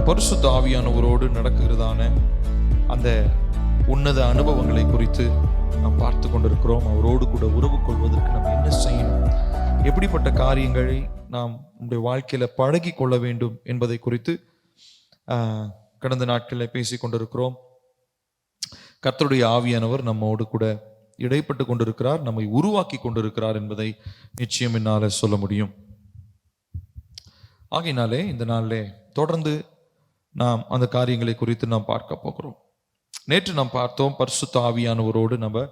பரிசுத்த ஆவியானவரோடு நடக்கிறதான அந்த உன்னத அனுபவங்களை குறித்து நாம் பார்த்து கொண்டிருக்கிறோம். அவரோடு கூட உறவு கொள்வதற்கு நம்ம என்ன செய்யணும், எப்படிப்பட்ட காரியங்களை நாம் நம்முடைய வாழ்க்கையில பழகி கொள்ள வேண்டும் என்பதை குறித்து கடந்த நாட்களில் பேசி கொண்டிருக்கிறோம். கர்த்தருடைய ஆவியானவர் நம்மோடு கூட இடைப்பட்டு கொண்டிருக்கிறார், நம்மை உருவாக்கி கொண்டிருக்கிறார் என்பதை நிச்சயம் என்னால் சொல்ல முடியும். ஆகையினாலே இந்த நாளிலே தொடர்ந்து நாம் அந்த காரியங்களை குறித்து நாம் பார்க்க போகிறோம். நேற்று நாம் பார்த்தோம், பரிசுத்த ஆவியானவரோடு நம்ம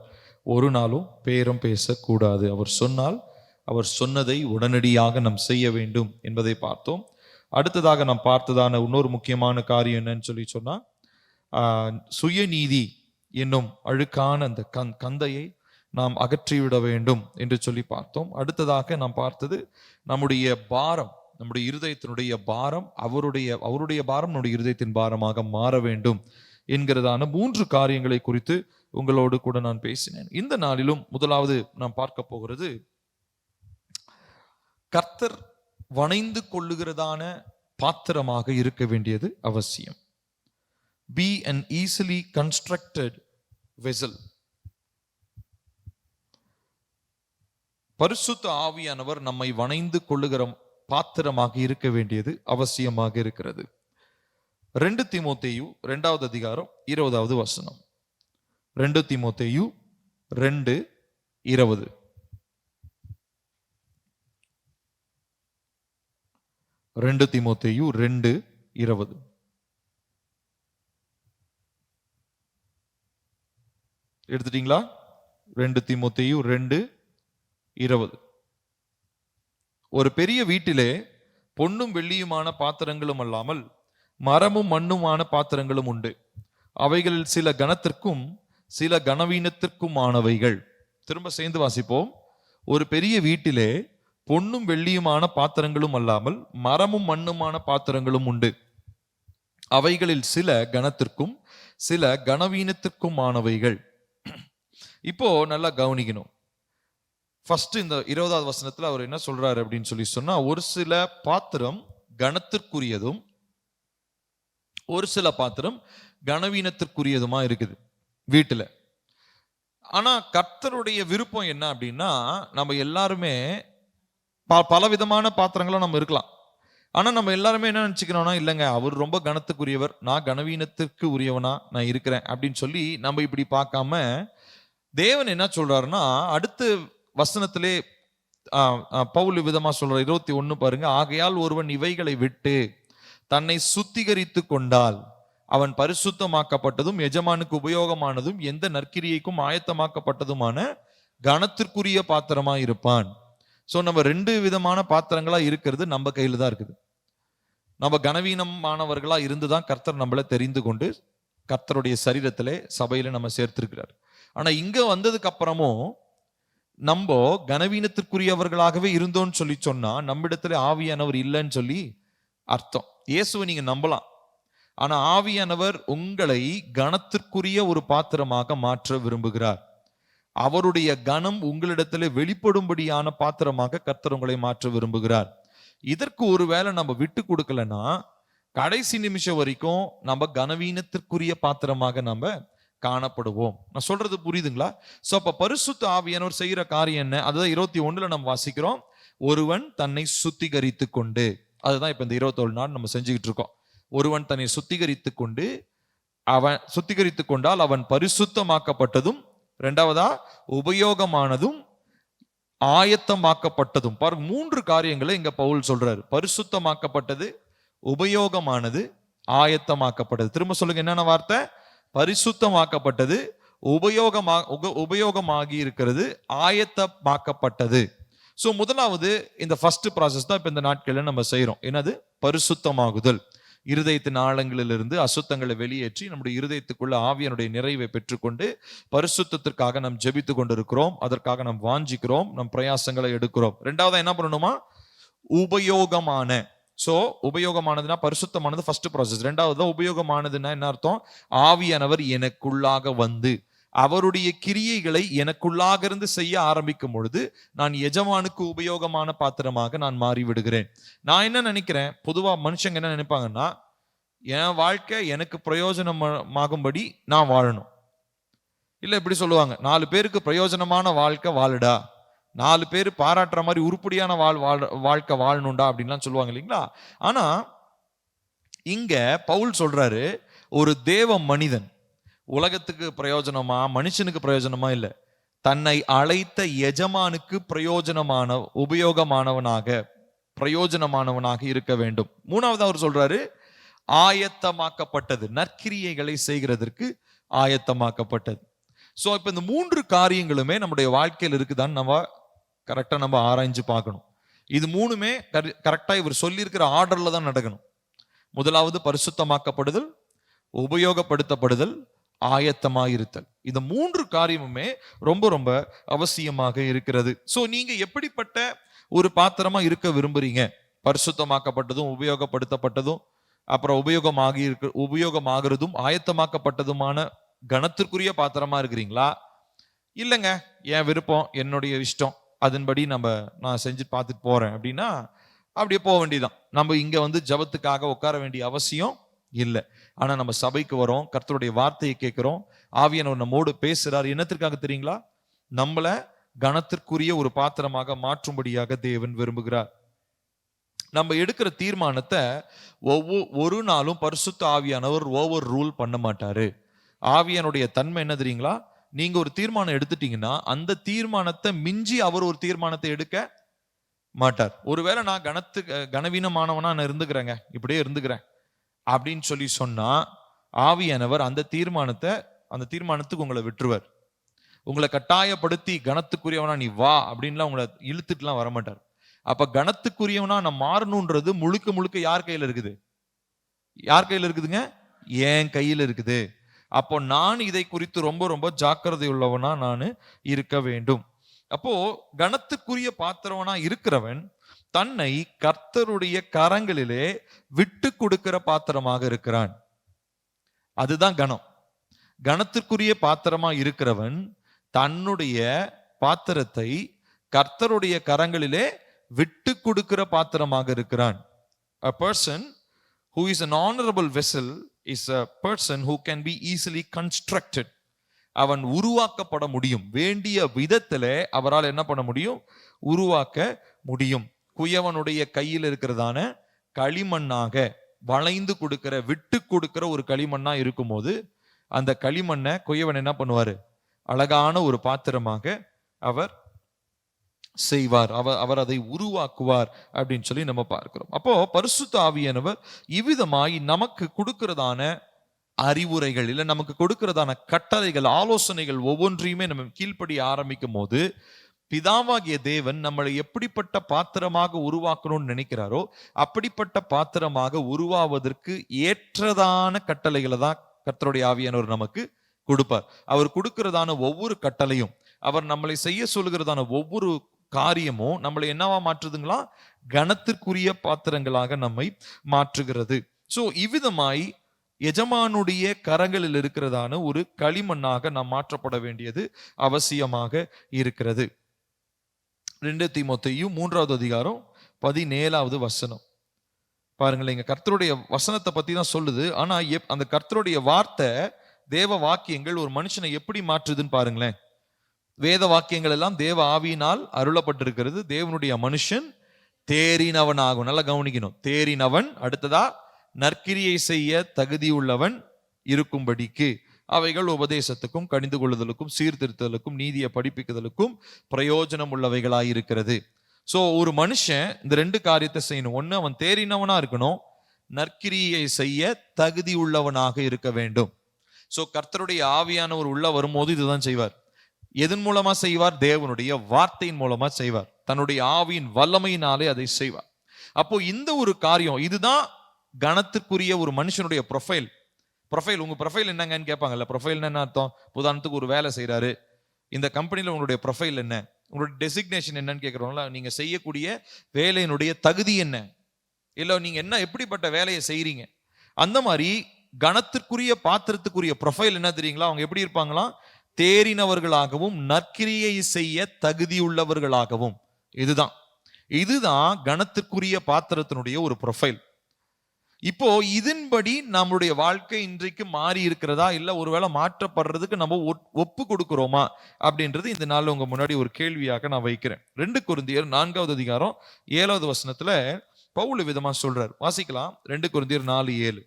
ஒரு நாளும் பேரம் பேசக்கூடாது. அவர் சொன்னால் அவர் சொன்னதை உடனடியாக நாம் செய்ய வேண்டும் என்பதை பார்த்தோம். அடுத்ததாக நாம் பார்த்ததான இன்னொரு முக்கியமான காரியம் என்னன்னு சொன்னா, சுயநீதி என்னும் அழுக்கான அந்த கந்தையை நாம் அகற்றிவிட வேண்டும் என்று சொல்லி பார்த்தோம். அடுத்ததாக நாம் பார்த்தது நம்முடைய பாரம், நம்முடைய இருதயத்தினுடைய பாரம், அவருடைய பாரம் நம்முடைய இருதயத்தின் பாரமாக மாற வேண்டும் என்கிறதான 3 காரியங்களை குறித்து உங்களோடு கூட நான் பேசினேன். இந்த நாளிலும் முதலாவது நாம் பார்க்க போகிறது, கர்த்தர் வணைந்து கொள்ளுகிறதான பாத்திரமாக இருக்க வேண்டியது அவசியம். Be an easily constructed vessel. பரிசுத்த ஆவியானவர் நம்மை வணைந்து கொள்ளுகிற பாத்திரமாக இருக்க வேண்டியது அவசியமாக இருக்கிறது. 2 தீமோத்தேயு 2வது அதிகாரம் 20வது வசனம். 2 தீமோத்தேயு 2:20. 2 தீமோத்தேயு 2:20. எடுத்துட்டீங்களா? 2 தீமோத்தேயு 2:20. ஒரு பெரிய வீட்டிலே பொன்னும் வெள்ளியுமான பாத்திரங்களும் அல்லாமல் மரமும் மண்ணுமான பாத்திரங்களும் உண்டு. அவைகளில் சில கனத்திற்கும் சில கனவீனத்திற்குமானவைகள். திரும்ப சேர்ந்து வாசிப்போம். ஒரு பெரிய வீட்டிலே பொன்னும் வெள்ளியுமான பாத்திரங்களும் அல்லாமல் மரமும் மண்ணுமான பாத்திரங்களும் உண்டு. அவைகளில் சில கனத்திற்கும் சில கனவீனத்திற்குமானவைகள். இப்போ நல்லா கவனிக்கணும். ஃபர்ஸ்ட் இந்த 20வது வசனத்துல அவர் என்ன சொல்றாரு அப்படின்னு சொல்லி சொன்னா, ஒரு சில பாத்திரம் கனத்திற்குரியதும் ஒரு சில பாத்திரம் கனவீனத்திற்குரியதுமா இருக்குது வீட்டுல. ஆனா கர்த்தருடைய விருப்பம் என்ன அப்படின்னா, நம்ம எல்லாருமே பல விதமான பாத்திரங்களும் நம்ம இருக்கலாம். ஆனா நம்ம எல்லாருமே என்ன நினைச்சுக்கிறோம்னா, இல்லைங்க அவர் ரொம்ப கனத்துக்குரியவர், நான் கனவீனத்திற்கு உரியவனா நான் இருக்கிறேன் அப்படின்னு சொல்லி நம்ம இப்படி பார்க்காம, தேவன் என்ன சொல்றாருன்னா, அடுத்த வசனத்திலே பவுல் விதமா சொல்ற 21 பாருங்க. ஆகையால் ஒருவன் இவைகளை விட்டு தன்னை சுத்திகரித்து கொண்டால் அவன் பரிசுத்தமாக்கப்பட்டதும் எஜமானுக்கு உபயோகமானதும் எந்த நற்கிரியைக்கும் ஆயத்தமாக்கப்பட்டதுமான கனத்திற்குரிய பாத்திரமா இருப்பான். சோ நம்ம 2 விதமான பாத்திரங்களா இருக்கிறது நம்ம கையில தான் இருக்குது. நம்ம கனவீனமானவர்களா இருந்துதான் கர்த்தர் நம்மளை தெரிந்து கொண்டு கர்த்தருடைய சரீரத்திலே சபையில நம்ம சேர்த்திருக்கிறார். ஆனா இங்க வந்ததுக்கு அப்புறமும் நம்ம கனவீனத்திற்குரியவர்களாகவே இருந்தோம்னு சொல்லி சொன்னா நம்மிடத்துல ஆவியானவர் இல்லைன்னு சொல்லி அர்த்தம். இயேசுவை நீங்க நம்பலாம், ஆனா ஆவியானவர் உங்களை கனத்திற்குரிய ஒரு பாத்திரமாக மாற்ற விரும்புகிறார். அவருடைய கனம் உங்களிடத்துல வெளிப்படும்படியான பாத்திரமாக கர்த்தர் உங்களை மாற்ற விரும்புகிறார். இதற்கு ஒருவேளை நம்ம விட்டு கொடுக்கலன்னா கடைசி நிமிஷம் வரைக்கும் நம்ம கனவீனத்திற்குரிய பாத்திரமாக நம்ம காணப்படுவோம். நான் சொல்றது புரியுதுங்களா? சோ அப்ப பரிசுத்த ஆவியானவர் செய்யற காரியம் என்ன? அதுதான் 21ல நம்ம வாசிக்கிறோம், ஒருவன் தன்னை சுத்திகரித்து கொண்டு. அதுதான் இப்ப இந்த 21 நாள் நம்ம செஞ்சுக்கிட்டு இருக்கோம். ஒருவன் தன்னை சுத்திகரித்து கொண்டு, அவன் சுத்திகரித்து கொண்டால் அவன் பரிசுத்தமாக்கப்பட்டதும், 2வதா உபயோகமானதும் ஆயத்தமாக்கப்பட்டதும். பாருங்க, 3 காரியங்களை இங்க பவுல் சொல்றாரு. பரிசுத்தமாக்கப்பட்டது, உபயோகமானது, ஆயத்தமாக்கப்பட்டது. திரும்ப சொல்லுங்க, என்னென்ன வார்த்தை? பரிசுத்தமாக்கப்பட்டது, உபயோகமாகி இருக்கிறது, ஆயத்தமாக்கப்பட்டது. சோ முதலாவது இந்த ஃபர்ஸ்ட் ப்ராசஸ் தான் இப்ப இந்த நாட்களில் நம்ம செய்யறோம். என்னது? பரிசுத்தமாகுதல். இருதயத்தின் ஆழங்களிலிருந்து அசுத்தங்களை வெளியேற்றி நம்முடைய இருதயத்துக்குள்ள ஆவியனுடைய நிறைவை பெற்றுக்கொண்டு பரிசுத்தத்திற்காக நாம் ஜெபித்து கொண்டிருக்கிறோம். அதற்காக நாம் வாஞ்சிக்கிறோம், நம் பிரயாசங்களை எடுக்கிறோம். 2வதா என்ன பண்ணணுமா? உபயோகமான. சோ உபயோகமானதுன்னா பரிசுத்தமானது ஃபர்ஸ்ட் ப்ராசஸ். 2வது உபயோகமானதுன்னா என்ன அர்த்தம்? ஆவியானவர் எனக்குள்ளாக வந்து அவருடைய கிரியைகளை எனக்குள்ளாக இருந்து செய்ய ஆரம்பிக்கும் பொழுது நான் எஜமானுக்கு உபயோகமான பாத்திரமாக நான் மாறி விடுகிறேன். நான் என்ன நினைக்கிறேன், பொதுவா மனுஷங்க என்ன நினைப்பாங்கன்னா, என் வாழ்க்கை எனக்கு பிரயோஜனமாகும்படி நான் வாழணும். இல்ல இப்படி சொல்லுவாங்க, 4 பேருக்கு பிரயோஜனமான வாழ்க்கை வாழுடா, 4 பேர் பாராட்டுற மாதிரி உருப்படியான வாழ்க்கை வாழணும்டா அப்படின்லாம் சொல்லுவாங்க இல்லைங்களா? ஆனா இங்க பவுல் சொல்றாரு, ஒரு தேவ மனிதன் உலகத்துக்கு பிரயோஜனமா மனுஷனுக்கு பிரயோஜனமா இல்ல, தன்னை அழைத்த எஜமானுக்கு பிரயோஜனமானவனாக இருக்க வேண்டும். மூணாவது அவர் சொல்றாரு, ஆயத்தமாக்கப்பட்டது, நற்கிரியைகளை செய்கிறதற்கு ஆயத்தமாக்கப்பட்டது. சோ இப்ப இந்த 3 காரியங்களுமே நம்முடைய வாழ்க்கையில் இருக்குதான்னு நம்ம ஆராய்ஞ்சு பார்க்கணும். இது 3மே கரெக்டா இவர் சொல்லியிருக்கிற ஆர்டர்ல தான் நடக்கணும். முதலாவது பரிசுத்தமாக்கப்படுதல், உபயோகப்படுத்தப்படுதல், ஆயத்தமாயிருத்தல். இந்த 3 காரியமுமே ரொம்ப ரொம்ப அவசியமாக இருக்கிறது. சோ நீங்க எப்படிப்பட்ட ஒரு பாத்திரமா இருக்க விரும்புறீங்க? பரிசுத்தமாக்கப்பட்டதும் உபயோகப்படுத்தப்பட்டதும் அப்புறம் உபயோகமாகிறதும் ஆயத்தமாக்கப்பட்டதுமான கணத்திற்குரிய பாத்திரமா இருக்கிறீங்களா? இல்லைங்க, என் விருப்பம், என்னுடைய இஷ்டம், அதன்படி நான் செஞ்சு பார்த்துட்டு போறேன் அப்படின்னா அப்படியே போக வேண்டியதான். நம்ம இங்க ஜபத்துக்காக உட்கார வேண்டிய அவசியம் இல்லை. ஆனா நம்ம சபைக்கு வரோம், கர்த்தருடைய வார்த்தையை கேட்கிறோம், ஆவியானவர் நம்மோடு பேசுறார். என்னத்திற்காக தெரியுங்களா? நம்மள கணத்திற்குரிய ஒரு பாத்திரமாக மாற்றும்படியாக தேவன் விரும்புகிறார். நம்ம எடுக்கிற தீர்மானத்தை ஒவ்வொரு நாளும் பரிசுத்த ஆவியானவர் ஓவர் ரூல் பண்ண மாட்டாரு. ஆவியானுடைய தன்மை என்ன தெரியுங்களா? நீங்க ஒரு தீர்மானம் எடுத்துட்டீங்கன்னா அந்த தீர்மானத்தை மிஞ்சி அவர் ஒரு தீர்மானத்தை எடுக்க மாட்டார். ஒருவேளை நான் கனவீனமானவனா நான் இருந்துக்கிறேங்க, இப்படியே இருந்துக்கிறேன் அப்படின்னு சொல்லி சொன்னா, ஆவியானவர் அந்த தீர்மானத்துக்கு உங்களை விட்டுருவார். உங்களை கட்டாயப்படுத்தி கனத்துக்குரியவனா நீ வா அப்படின்லாம் உங்களை இழுத்துட்டுலாம் வரமாட்டார். அப்ப கனத்துக்குரியவனா நான் மாறணும்ன்றது முழுக்க முழுக்க யார் கையில இருக்குது? யார் கையில இருக்குதுங்க? என் கையில இருக்குது. அப்போ நான் இதை குறித்து ரொம்ப ரொம்ப ஜாக்கிரதை உள்ளவனா நான் இருக்க வேண்டும். அப்போ கனத்துக்குரிய பாத்திரவனா இருக்கிறவன் தன்னை கர்த்தருடைய கரங்களிலே விட்டு கொடுக்கிற பாத்திரமாக இருக்கிறான். அதுதான் கனம். கனத்திற்குரிய பாத்திரமா இருக்கிறவன் தன்னுடைய பாத்திரத்தை கர்த்தருடைய கரங்களிலே விட்டு கொடுக்கிற பாத்திரமாக இருக்கிறான். A person who is an honorable vessel is a person who can be easily constructed. அவன் உருவாக்கப்பட முடியும். வேண்டிய விதத்திலே அவரால் என்ன பண்ண முடியும்? உருவாக்க முடியும். குயவனுடைய கையில் இருக்கிறதான களிமண்ணாக வளைந்து கொடுக்கிற, விட்டு கொடுக்கிற ஒரு களிமண்ணா இருக்கும்போது அந்த களிமண்ணை குயவன் என்ன பண்ணுவாரு? அழகான ஒரு பாத்திரமாக அவர் செய்வார். அவர் அதை உருவாக்குவார் அப்படின்னு சொல்லி நம்ம பார்க்கிறோம். அப்போ பரிசுத்த ஆவியானவர் இவ்விதமாய் நமக்கு கொடுக்கிறதான அறிவுரைகள், இல்ல நமக்கு கொடுக்கிறதான கட்டளைகள், ஆலோசனைகள் ஒவ்வொன்றையுமே நம்ம கீழ்ப்படிய ஆரம்பிக்கும் போது பிதாவாகிய தேவன் நம்மளை எப்படிப்பட்ட பாத்திரமாக உருவாக்கணும்னு நினைக்கிறாரோ அப்படிப்பட்ட பாத்திரமாக உருவாவதற்கு ஏற்றதான கட்டளைகளை தான் கர்த்தருடைய ஆவியானவர் நமக்கு கொடுப்பார். அவர் கொடுக்கிறதான ஒவ்வொரு கட்டளையும், அவர் நம்மளை செய்ய சொல்லுகிறதான ஒவ்வொரு காரியமும் நம்மளை என்னவா மாற்றுதுங்களா? கனத்திற்குரிய பாத்திரங்களாக நம்மை மாற்றுகிறது. சோ இவ்விதமாய் எஜமானுடைய கரங்களில் இருக்கிறதான ஒரு களிமண்ணாக நாம் மாற்றப்பட வேண்டியது அவசியமாக இருக்கிறது. 2 தீமோத்தேயு 3வது அதிகாரம் 17வது வசனம் பாருங்களேன். இங்க கர்த்தருடைய வசனத்தை பத்தி தான் சொல்லுது. ஆனா அந்த கர்த்தருடைய வார்த்தை, தேவ வாக்கியங்கள் ஒரு மனுஷனை எப்படி மாற்றுதுன்னு பாருங்களேன். வேத வாக்கியங்கள் எல்லாம் தேவ ஆவியினால் அருளப்பட்டிருக்கிறது. தேவனுடைய மனுஷன் தேறினவனாகும். நல்லா கவனிக்கணும். தேறினவன், அடுத்ததா நற்கிரியை செய்ய தகுதியுள்ளவன் இருக்கும்படிக்கு அவைகள் உபதேசத்துக்கும் கடிந்து கொள்ளுதலுக்கும் சீர்திருத்தலுக்கும் நீதியை படிப்பிக்குதலுக்கும் பிரயோஜனம் உள்ளவைகளாயிருக்கிறது. சோ ஒரு மனுஷன் இந்த 2 காரியத்தை செய்யணும். ஒண்ணு, அவன் தேறினவனா இருக்கணும், நற்கிரியை செய்ய தகுதி உள்ளவனாக இருக்க வேண்டும். சோ கர்த்தருடைய ஆவியானவர் உள்ள வரும்போது இதுதான் செய்வார். எதன் மூலமா செய்வார்? தேவனுடைய வார்த்தையின் மூலமா செய்வார். தன்னுடைய ஆவியின் வல்லமையினாலே அதை செய்வார். அப்போ இந்த ஒரு காரியம், இதுதான் கனத்திற்குரிய ஒரு மனுஷனுடைய ப்ரொஃபைல். உங்க ப்ரொஃபைல் என்னங்கன்னு கேட்பாங்கல்ல. ப்ரொஃபைல் என்ன அர்த்தம்? உதாரணத்துக்கு ஒரு வேலை செய்யறாரு, இந்த கம்பெனில உங்களுடைய ப்ரொஃபைல் என்ன, உங்களுடைய டெசிக்னேஷன் என்னன்னு கேட்கிறோம்ல. நீங்க செய்யக்கூடிய வேலையினுடைய தகுதி என்ன, இல்ல நீங்க என்ன எப்படிப்பட்ட வேலையை செய்யறீங்க. அந்த மாதிரி கனத்திற்குரிய பாத்திரத்துக்குரிய ப்ரொஃபைல் என்ன தெரியுங்களா? அவங்க எப்படி இருப்பாங்களாம்? தேறினவர்களாகவும் நற்கிரியை செய்ய தகுதியுள்ளவர்களாகவும். இதுதான் கனத்திற்குரிய பாத்திரத்தினுடைய ஒரு ப்ரொஃபைல். இப்போ இதன்படி நம்முடைய வாழ்க்கை இன்றைக்கு மாறி இருக்கிறதா, இல்ல ஒருவேளை மாற்றப்படுறதுக்கு நம்ம ஒப்பு கொடுக்கிறோமா அப்படின்றது இந்த நாள்ல உங்க முன்னாடி ஒரு கேள்வியாக நான் வைக்கிறேன். 2 கொரிந்தியர் 4வது அதிகாரம் 7வது வசனத்துல பவுல் விதமா சொல்றார். வாசிக்கலாம். 2 கொரிந்தியர் 4:7.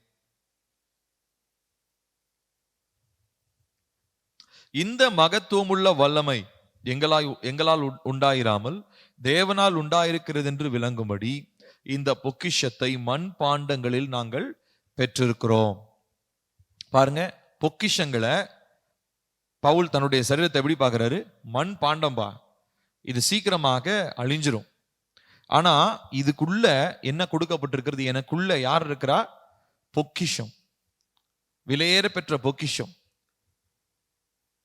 இந்த மகத்துவமுள்ள வல்லமை எங்களால் உண்டாயிராமல் தேவனால் உண்டாயிருக்கிறது என்று விளங்கும்படி இந்த பொக்கிஷத்தை மண் பாண்டங்களில் நாங்கள் பெற்றிருக்கிறோம். பாருங்க, பொக்கிஷங்களை பவுல் தன்னுடைய சரீரத்தை எப்படி பார்க்கிறாரு? மண் பாண்டம்பா, இது சீக்கிரமாக அழிஞ்சிரும். ஆனா இதுக்குள்ள என்ன கொடுக்கப்பட்டிருக்கிறது? எனக்குள்ள யார் இருக்கிறா? பொக்கிஷம், விலையேற பெற்ற பொக்கிஷம்.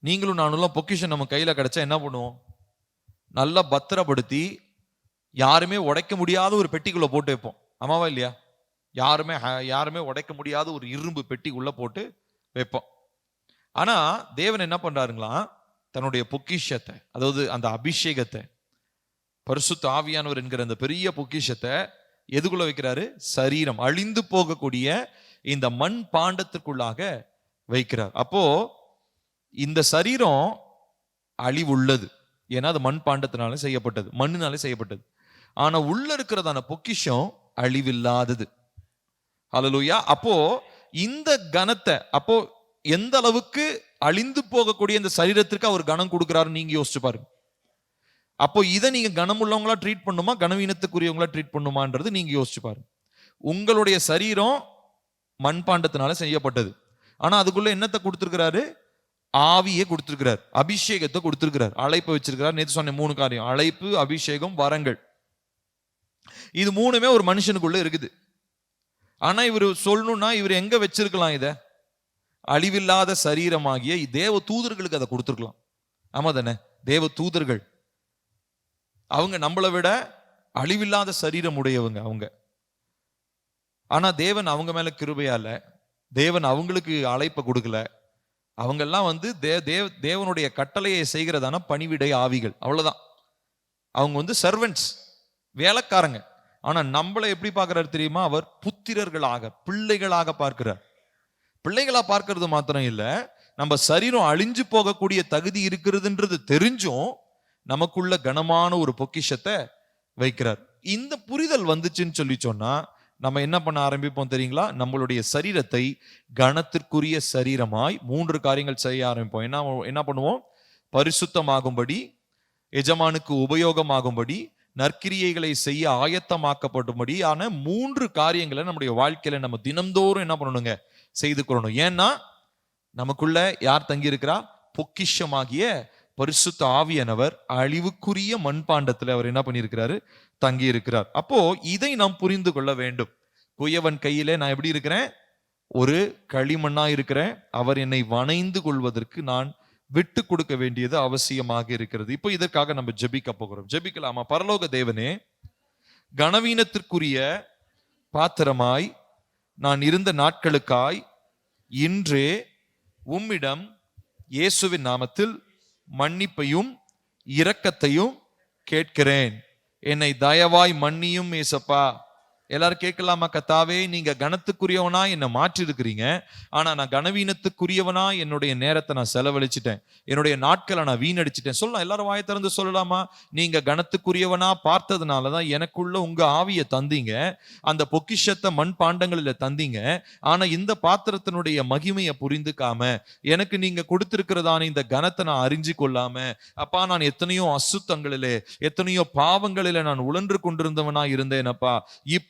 நீங்களும் நானும் பொக்கிஷம் நம்ம கையில கிடைச்சா என்ன பண்ணுவோம்? நல்லா பத்திரப்படுத்தி யாருமே உடைக்க முடியாத ஒரு பெட்டிக்குள்ள போட்டு வைப்போம். ஆமாவா இல்லையா? யாருமே உடைக்க முடியாத ஒரு இரும்பு பெட்டிக்குள்ள போட்டு வைப்போம். ஆனா தேவன் என்ன பண்றாருங்களா? தன்னுடைய பொக்கிஷத்தை, அதாவது அந்த அபிஷேகத்தை, பரிசுத்த ஆவியானவர் என்கிற அந்த பெரிய பொக்கிஷத்தை எதுக்குள்ள வைக்கிறாரு? சரீரம், அழிந்து போகக்கூடிய இந்த மண் பாண்டத்திற்குள்ளாக வைக்கிறார். அப்போ இந்த சரீரம் அழிவுள்ளது, ஏன்னா அது மண் பாண்டத்தினால செய்யப்பட்டது, மண்ணினாலே செய்யப்பட்டது. ஆனா உள்ள இருக்கிறதான பொக்கிஷம் அழிவில்லாதது. ஹல்லேலூயா. அப்போ இந்த கனத்தை, அப்போ எந்த அளவுக்கு அழிந்து போகக்கூடிய இந்த சரீரத்திற்கு அவர் கனம் கொடுக்கிறாரு நீங்க யோசிச்சு பாருங்க. அப்போ இதை நீங்க கனம் உள்ளவங்களா ட்ரீட் பண்ணுமா, கனவீனத்துக்குரியவங்களா ட்ரீட் பண்ணுமான்றது நீங்க யோசிச்சு பாருங்க. உங்களுடைய சரீரம் மண்பாண்டத்தினால செய்யப்பட்டது. ஆனா அதுக்குள்ள என்னத்தை கொடுத்திருக்கிறாரு? ஆவியை கொடுத்திருக்கிறார், அபிஷேகத்தை கொடுத்திருக்கிறார், அழைப்பை வச்சிருக்கிறார். நேற்று சொன்ன 3 காரியம்: அழைப்பு, அபிஷேகம், வரங்கள். இது 3மே ஒரு மனுஷனுக்குள்ள இருக்குது. ஆனா இவர் சொல்லணும்னா இவர் எங்க வச்சிருக்கலாம்? இத அழிவில்லாத சரீரமாகிய தேவ தூதர்களுக்கு அதை கொடுத்திருக்கலாம். ஆமா தானே? தேவ தூதர்கள் அவங்க நம்மளை விட அழிவில்லாத சரீரம் உடையவங்க அவங்க. ஆனா தேவன் அவங்க மேல கிருபையால தேவன் அவங்களுக்கு அழைப்பை கொடுக்கல. அவங்கெல்லாம் தேவனுடைய கட்டளையை செய்கிறதான பணிவிடை ஆவிகள், அவ்வளவுதான். அவங்க சர்வெண்ட்ஸ், வேலைக்காரங்க. ஆனா நம்மளை எப்படி பார்க்கிறார் தெரியுமா? அவர் புத்திரர்களாக, பிள்ளைகளாக பார்க்கிறார். பிள்ளைகளா பார்க்கிறது மாத்திரம் இல்ல, நம்ம சரீரம் அழிஞ்சு போகக்கூடிய தகுதி இருக்கிறதுன்றது தெரிஞ்சும் நமக்குள்ள கனமான ஒரு பொக்கிஷத்தை வைக்கிறார். இந்த புரிதல் வந்துச்சுன்னு சொல்லி சொன்னா நம்ம என்ன பண்ண ஆரம்பிப்போம் தெரியுங்களா? நம்மளுடைய சரீரத்தை கனத்திற்குரிய சரீரமாய் 3 காரியங்கள் செய்ய ஆரம்பிப்போம். என்ன பண்ணுவோம்? பரிசுத்தமாகும்படி, எஜமானுக்கு உபயோகமாகும்படி, நற்கிரியைகளை செய்ய ஆயத்தமாக்கப்படும்படி ஆன 3 காரியங்களை நம்முடைய வாழ்க்கையில நம்ம தினந்தோறும் என்ன பண்ணணுங்க? செய்து கொள்ளணும். ஏன்னா நமக்குள்ள யார் தங்கி இருக்கிறா? பொக்கிஷமாகிய பரிசுத்த ஆவியானவர் அழிவுக்குரிய மண்பாண்டத்துல அவர் என்ன பண்ணியிருக்கிறாரு? தங்கி இருக்கிறார். அப்போ இதை நாம் புரிந்து கொள்ள வேண்டும். குயவன் கையிலே நான் எப்படி இருக்கிறேன்? ஒரு களிமண்ணா இருக்கிறேன். அவர் என்னை வணைந்து கொள்வதற்கு நான் விட்டு கொடுக்க வேண்டியது அவசியமாக இருக்கிறது. இப்போ இதற்காக நம்ம ஜெபிக்க போகிறோம். ஜெபிக்கலாமா? பரலோக தேவனே, கனவீனத்திற்குரிய பாத்திரமாய் நான் இருந்த நாட்களுக்காய் இன்றே உம்மிடம் இயேசுவின் நாமத்தில் மன்னிப்பையும் இரக்கத்தையும் கேட்கிறேன். என்னை தயவாய் மன்னியும் ஏசப்பா. எல்லாரும் கேட்கலாமா? கத்தாவே, நீங்க கனத்துக்குரியவனா என்னை மாற்றி இருக்கிறீங்க. ஆனா நான் கனவீனத்துக்குரியவனா என்னுடைய நேரத்தை நான் செலவழிச்சிட்டேன், என்னுடைய நாட்களை நான் வீணடிச்சிட்டேன். சொல்லலாம், எல்லாரும் வாயை திறந்து சொல்லலாமா? நீங்க கனத்துக்குரியவனா பார்த்ததுனாலதான் எனக்குள்ள உங்க ஆவியை தந்தீங்க, அந்த பொக்கிஷத்தை மண் பாண்டங்களில தந்தீங்க. ஆனா இந்த பாத்திரத்தினுடைய மகிமையை புரிந்துக்காம, எனக்கு நீங்க கொடுத்திருக்கிறதான இந்த கனத்தை நான் அறிஞ்சு கொள்ளாம, அப்பா நான் எத்தனையோ அசுத்தங்களிலே, எத்தனையோ பாவங்களிலே நான் உழன்று கொண்டிருந்தவனா இருந்தேனப்பா.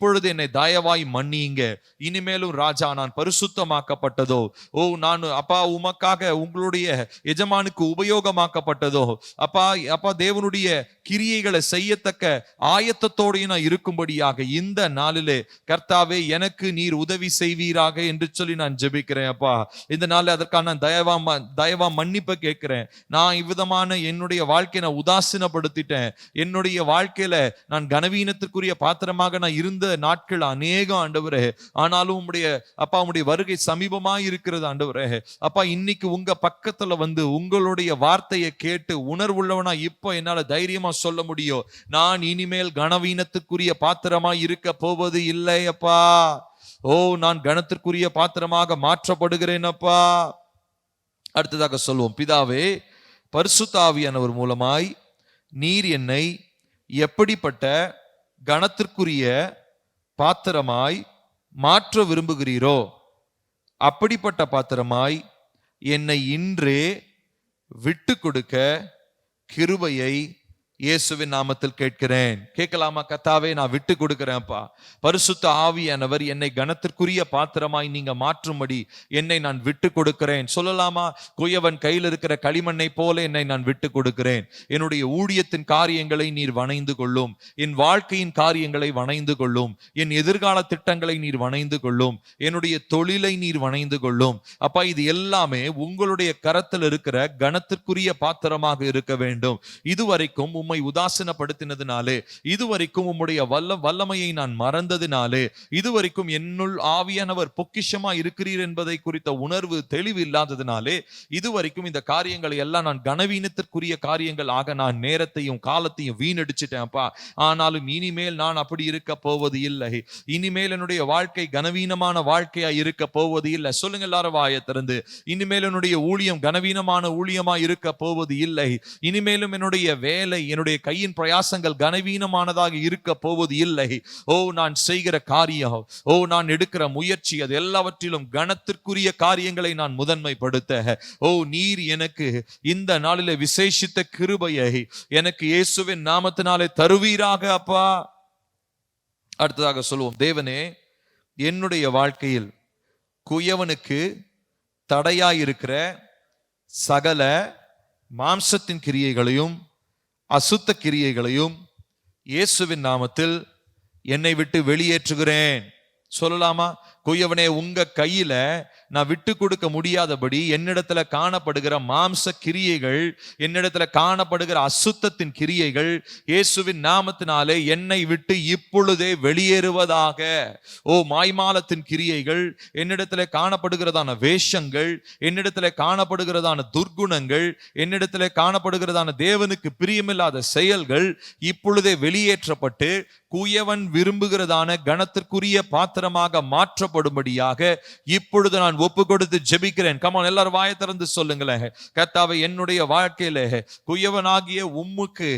இப்பொழுது என்னை தயவாய் மன்னியுங்க. இனிமேலும் ராஜா, நான் பரிசுத்தமாக்கப்பட்டதோ, நான் அப்பா உமக்காக உங்களுடைய எஜமானுக்கு உபயோகமாக்கப்பட்டதோ, அப்பா தேவனுடைய கிரியைகளை செய்யத்தக்க ஆயத்தத்தோடு நான் இருக்கும்படியாக இந்த நாளிலே கர்த்தாவே எனக்கு நீர் உதவி செய்வீராக என்று சொல்லி நான் ஜெபிக்கிறேன். அப்பா இந்த நாளில் அதற்கான தயவா மன்னிப்பை கேட்கிறேன். நான் இவ்விதமான என்னுடைய வாழ்க்கையை நான் உதாசீனப்படுத்திட்டேன். என்னுடைய வாழ்க்கையில நான் கனவீனத்திற்குரிய பாத்திரமாக நான் இருந்த நாட்கள் அநேகம் ஆண்டவரே. ஆனாலும் உம்முடைய வருகை சமீபமாய் இருக்கிறது ஆண்டவரே. அப்பா இன்னைக்கு உங்க பக்கத்துல உங்களுடைய வார்த்தையை கேட்டு உணர்வுள்ளவனா இப்போ என்னால தைரியமா சொல்ல முடியும், நான் இனிமேல் கனவீனத்துக்குரிய பாத்திரமாய் இருக்க போவது இல்லை அப்பா. நான் கனத்திற்குரிய பாத்திரமாக மாற்றப்படுகிறேன் அப்பா. அடுத்ததாக சொல்லுவோம், பிதாவே, பரிசுத்த ஆவியானவர் மூலமாய் நீர் என்னை எப்படிப்பட்ட கனத்திற்குரிய பாத்திரமாய் மாற்ற விரும்புகிறீரோ அப்படிப்பட்ட பாத்திரமாய் என்னை இன்றே விட்டு கொடுக்க கிருபையை இயேசுவின் நாமத்தில் கேட்கிறேன். கேட்கலாமா? கர்த்தாவே, நான் விட்டு கொடுக்கிறேன்ப்பா. பரிசுத்த ஆவியானவர் என்னை கனத்திற்குரிய பாத்திரமாய் நீங்க மாற்றும்படி என்னை நான் விட்டு கொடுக்கிறேன். சொல்லலாமா? குயவன் கையில் இருக்கிற களிமண்ணை போல என்னை நான் விட்டு கொடுக்கிறேன். என்னுடைய ஊழியத்தின் காரியங்களை நீர் வணைந்து கொள்ளும், என் வாழ்க்கையின் காரியங்களை வணைந்து கொள்ளும், என் எதிர்கால திட்டங்களை நீர் வணைந்து கொள்ளும், என்னுடைய தொழிலை நீர் வணைந்து கொள்ளும். அப்பா, இது எல்லாமே உங்களுடைய கரத்தில் இருக்கிற கனத்திற்குரிய பாத்திரமாக இருக்க வேண்டும். இதுவரைக்கும் உம்மை உதாசீனப்படுத்தினதினாலே, இதுவரைக்கும் உம்முடைய வல்லமையை நான் மறந்ததினாலே, இதுவரைக்கும் என்னுள் ஆவியானவர் பொக்கிஷமா இருக்கிறீர் என்பதை குறித்த உணர்வு தெளிவு இல்லாததினாலே, இதுவரைக்கும் இந்த காரியங்களை எல்லாம் நான் கனவீனத்திற்குரிய காரியங்கள் ஆக நான் நேரத்தையும் காலத்தையும் வீணடிச்சிட்டேன்ப்பா. ஆனாலும் இனிமேல் நான் அப்படி இருக்க போவது இல்லை. இனிமேல் என்னுடைய வாழ்க்கை கனவீனமான வாழ்க்கையா இருக்க போவது இல்லை. சொல்லுங்க எல்லாரும் வாயை திறந்து. இனிமேல் என்னுடைய ஊழியம் கனவீனமான ஊழியமா இருக்க போவது இல்லை. இனிமேலும் என்னுடைய வேலை, என்னுடைய கையின் பிரயாசங்கள் கனவீனமானதாக இருக்க போவது இல்லை. நான் செய்கிற காரியம், நான் எடுக்கிற முயற்சி, அது எல்லாவற்றிலும் கனத்திற்குரிய காரியங்களை நான் முதன்மைப்படுத்த நீர் எனக்கு இந்த நாளிலே விசேஷித்த கிருபையை எனக்கு இயேசுவின் நாமத்தினாலே தருவீராக அப்பா. அடுத்ததாக சொல்லுவோம், தேவனே, என்னுடைய வாழ்க்கையில் குயவனுக்கு தடையாயிருக்கிற சகல மாம்சத்தின் கிரியைகளையும் அசுத்த கிரியைகளையும் இயேசுவின் நாமத்தில் என்னை விட்டு வெளியேற்றுகிறேன். சொல்லலாமா? குயவனே, உங்க கையில நான் விட்டு கொடுக்க முடியாதபடி என்னிடத்துல காணப்படுகிற மாம்ச கிரியைகள், என்னிடத்துல காணப்படுகிற அசுத்தத்தின் கிரியைகள் இயேசுவின் நாமத்தினாலே என்னை விட்டு இப்பொழுதே வெளியேறுவதாக. மாய்மாலத்தின் கிரியைகள், என்னிடத்துல காணப்படுகிறதான வேஷங்கள், என்னிடத்துல காணப்படுகிறதான துர்குணங்கள், என்னிடத்துல காணப்படுகிறதான தேவனுக்கு பிரியமில்லாத செயல்கள் இப்பொழுதே வெளியேற்றப்பட்டு குயவன் விரும்புகிறதான கனத்திற்குரிய பாத்திரமாக மாற்றப்படும்படியாக இப்பொழுது நான் ஒப்பு கொடுத்து ஜெபிக்கிறேன். கமான், எல்லாரும் வாயை திறந்து சொல்லுங்களேன். கர்த்தாவே, என்னுடைய வாழ்க்கையில குயவனாகிய உம்முக்கு